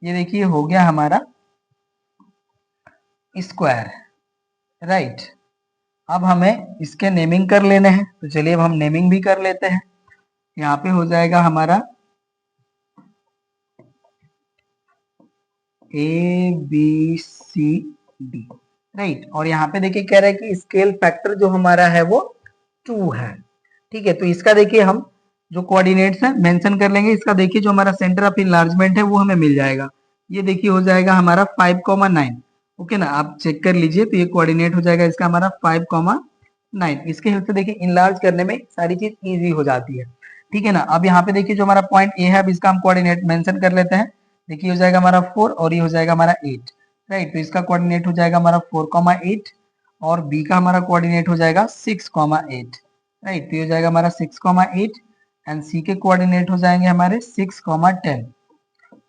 ये देखिए हो गया हमारा स्क्वायर, राइट। अब हमें इसके नेमिंग कर लेने हैं, तो चलिए अब हम नेमिंग भी कर लेते हैं। यहाँ पे हो जाएगा हमारा A B C D, right. और यहाँ पे देखिए कह रहा है कि स्केल फैक्टर जो हमारा है वो 2 है, ठीक है। तो इसका देखिए हम जो कोऑर्डिनेट्स है मेंशन कर लेंगे। इसका देखिए जो हमारा सेंटर ऑफ इनलार्जमेंट है वो हमें मिल जाएगा, ये देखिए हो जाएगा हमारा 5,9। ओके ना, आप चेक कर लीजिए, तो ये कोऑर्डिनेट हो जाएगा इसका हमारा 5,9। इसके हेल्प से देखिए इनलार्ज करने में सारी चीज इजी हो जाती है, ठीक है ना। अब यहाँ पे देखिए जो हमारा पॉइंट ए है, अब इसका हम कोऑर्डिनेट मेंशन कर लेते हैं। देखिए हो जाएगा हमारा 4 और ये हो जाएगा हमारा 8, राइट। तो इसका कोऑर्डिनेट हो जाएगा हमारा 4,8 और बी का हमारा कोऑर्डिनेट हो जाएगा 6,8, राइट। तो ये हो जाएगा हमारा 6,8 एंड सी के कोऑर्डिनेट हो जाएंगे हमारे 6,10।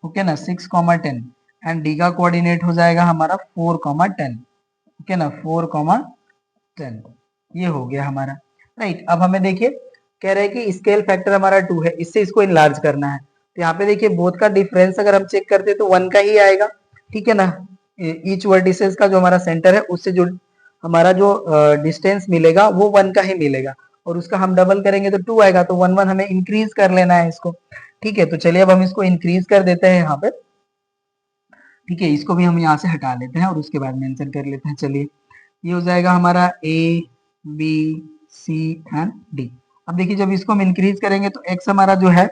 ओके ना, 6,10 एंड डी का कोऑर्डिनेट हो जाएगा हमारा 4,10। ओके ना, 4,10 ये हो गया हमारा, राइट। अब हमें देखिए कह रहे हैं कि स्केल फैक्टर हमारा 2 है, इससे इसको इनलार्ज करना है। तो यहाँ पे देखिए बोथ का डिफरेंस अगर हम चेक करते हैं तो 1 का ही आएगा, ठीक है ना। ईच वर्टिसेस का जो हमारा सेंटर है उससे जो हमारा जो डिस्टेंस मिलेगा वो 1 का ही मिलेगा और उसका हम डबल करेंगे तो 2 आएगा। तो 1 1 हमें इंक्रीज कर लेना है इसको, ठीक है। तो चलिए अब हम इसको इंक्रीज कर देते हैं यहाँ पे, ठीक है। इसको भी हम यहाँ से हटा लेते हैं और उसके बाद मेंशन कर लेते हैं। चलिए ये हो जाएगा हमारा A B C and D. अब देखिए जब इसको हम इंक्रीज करेंगे तो एक्स हमारा जो है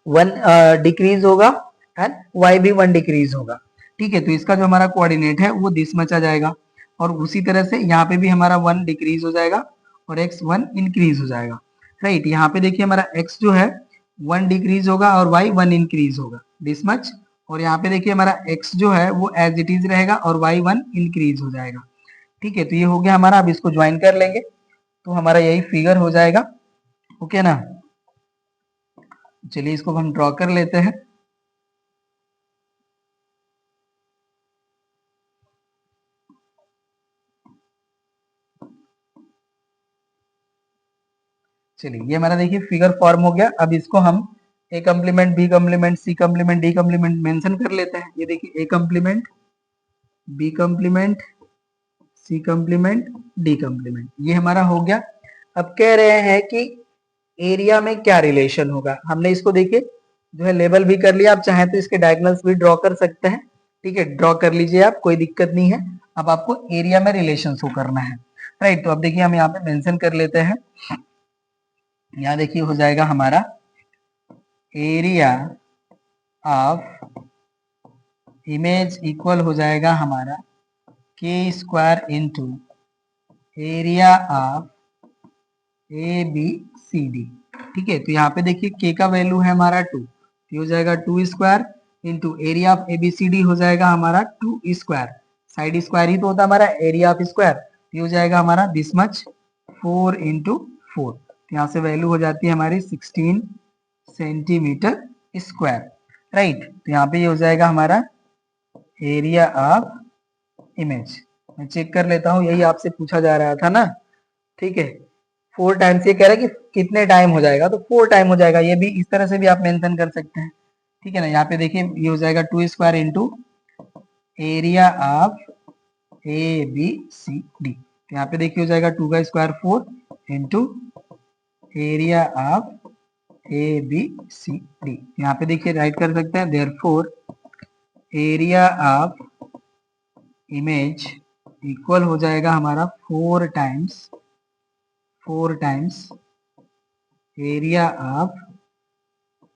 1 डिक्रीज होगा एंड वाई भी 1 डिक्रीज होगा, ठीक है। तो इसका जो हमारा कोऑर्डिनेट है वो दिस मच आ जाएगा और उसी तरह से यहाँ पे भी हमारा 1 डिक्रीज हो जाएगा और x 1 इंक्रीज हो जाएगा, राइट। यहाँ पे देखिए हमारा x जो है 1 डिक्रीज होगा और y 1 इंक्रीज होगा, दिस मच। और यहाँ पे देखिए हमारा x जो है वो एज इट इज रहेगा और y 1 इंक्रीज हो जाएगा, ठीक है। तो ये हो गया हमारा। अब इसको ज्वाइन कर लेंगे तो हमारा यही फिगर हो जाएगा, ओके ना। चलिए इसको हम ड्रॉ कर लेते हैं। चलिए ये हमारा देखिए फिगर फॉर्म हो गया। अब इसको हम A complement, B complement, C complement, D complement mention कर लेते हैं। ये देखिए A complement, B complement, C complement, D complement, ये हमारा हो गया। अब कह रहे हैं कि एरिया में क्या रिलेशन होगा। हमने इसको देखिए जो है लेबल भी कर लिया, आप चाहें तो इसके डायगोनल्स भी ड्रॉ कर सकते हैं, ठीक है। ड्रॉ कर लीजिए आप, कोई दिक्कत नहीं है। अब आपको एरिया में रिलेशन शो करना है, राइट। तो अब देखिए हम यहाँ पे मेंशन कर लेते हैं। यहाँ देखिए हो जाएगा हमारा एरिया ऑफ इमेज इक्वल हो जाएगा हमारा K square into area of A B C D. ठीक है, तो यहाँ पे देखिए के का वैल्यू है हमारा 2, ये हो जाएगा 2 square into area of A B C D हो जाएगा हमारा 2 स्क्वायर, साइड स्क्वायर ही तो होता है हमारा एरिया ऑफ स्क्वायर, ये हो जाएगा हमारा दिस मच 4 इंटू 4, यहाँ से वैल्यू हो जाती है हमारी 16 सेंटीमीटर स्क्वायर। राइट, तो यहाँ पे ये हो जाएगा हमारा एरिया ऑफ इमेज। मैं चेक कर लेता हूँ, यही आपसे पूछा जा रहा था ना। ठीक है, 4 टाइम्स, ये कह रहा है कि कितने टाइम हो जाएगा, तो 4 टाइम हो जाएगा, ये भी इस तरह से भी आप मेंशन कर सकते हैं। ठीक है ना, यहाँ पे देखिए ये हो जाएगा 2 square into area of A B C D, यहाँ पे देखिए हो जाएगा 2 का square 4 into area of A B C D, यहाँ पे देखिए राइट कर सकते हैं therefore area of image equal हो जाएगा हमारा 4 times area of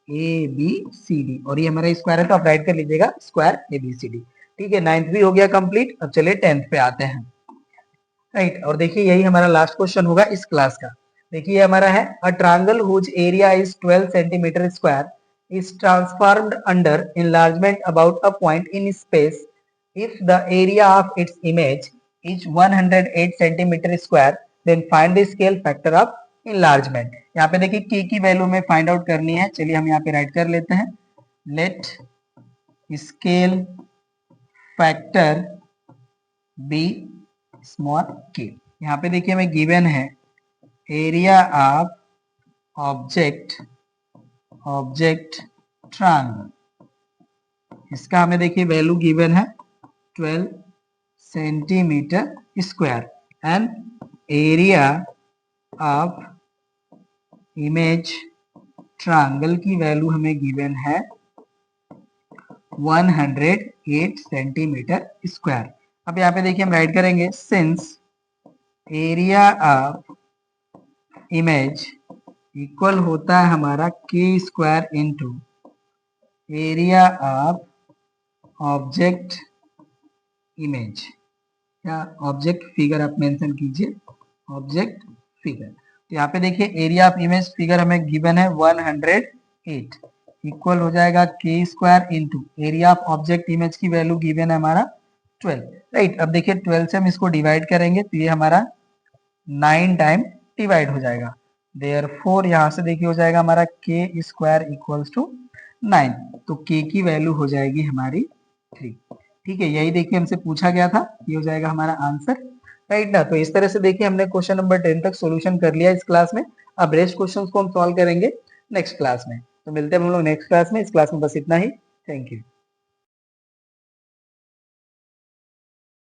A B C D, और ये हमारा स्क्वायर है तो आप राइट कर लीजिएगा square A B C D. ठीक है, 9th भी हो गया कंप्लीट। अब चलिए 10th पे आते हैं। राइट, और देखिए यही हमारा लास्ट क्वेश्चन होगा इस क्लास का। देखिए हमारा है a triangle whose area is 12 centimetre square is transformed under enlargement about a point in space if the area of its image is 108 centimeter square, then find the scale factor of enlargement। यहाँ पे देखिए k की वैल्यू में फाइंड आउट करनी है, चलिए हम यहाँ पे राइट कर लेते हैं, let scale factor be small k। यहाँ पे देखिए हमें गिवन है एरिया ऑफ ऑब्जेक्ट ट्रायंगल, इसका हमें देखिए वैल्यू गिवन है 12 centimetre square and area of image triangle की वैल्यू हमें गिवन है 108 सेंटीमीटर स्क्वायर। अब यहाँ पे देखिए हम राइट करेंगे since area of image equal होता है हमारा K square into area of object image, या ऑब्जेक्ट फिगर आप मेंशन कीजिए, ऑब्जेक्ट फिगर। तो यहाँ पे देखिए एरिया ऑफ इमेज फिगर हमें गिवन है 108 इक्वल हो जाएगा के square into area of object image की वैल्यू गिवन है हमारा 12। राइट, अब देखिए 12 से हम इसको डिवाइड करेंगे तो ये हमारा 9 टाइम डिवाइड हो जाएगा, देयरफॉर यहाँ से देखिए हो जाएगा हमारा के स्क्वायर इक्वल्स टू 9, तो के की वैल्यू हो जाएगी हमारी 3। ठीक है, यही देखिए हमसे पूछा गया था, ये हो जाएगा हमारा आंसर। राइट ना, तो इस तरह से देखिए हमने क्वेश्चन नंबर 10 तक सॉल्यूशन कर लिया इस क्लास में। अब रेस्ट क्वेश्चंस को हम सॉल्व करेंगे नेक्स्ट क्लास में, तो मिलते हैं हम लोग नेक्स्ट क्लास में। इस क्लास में बस इतना ही, थैंक यू।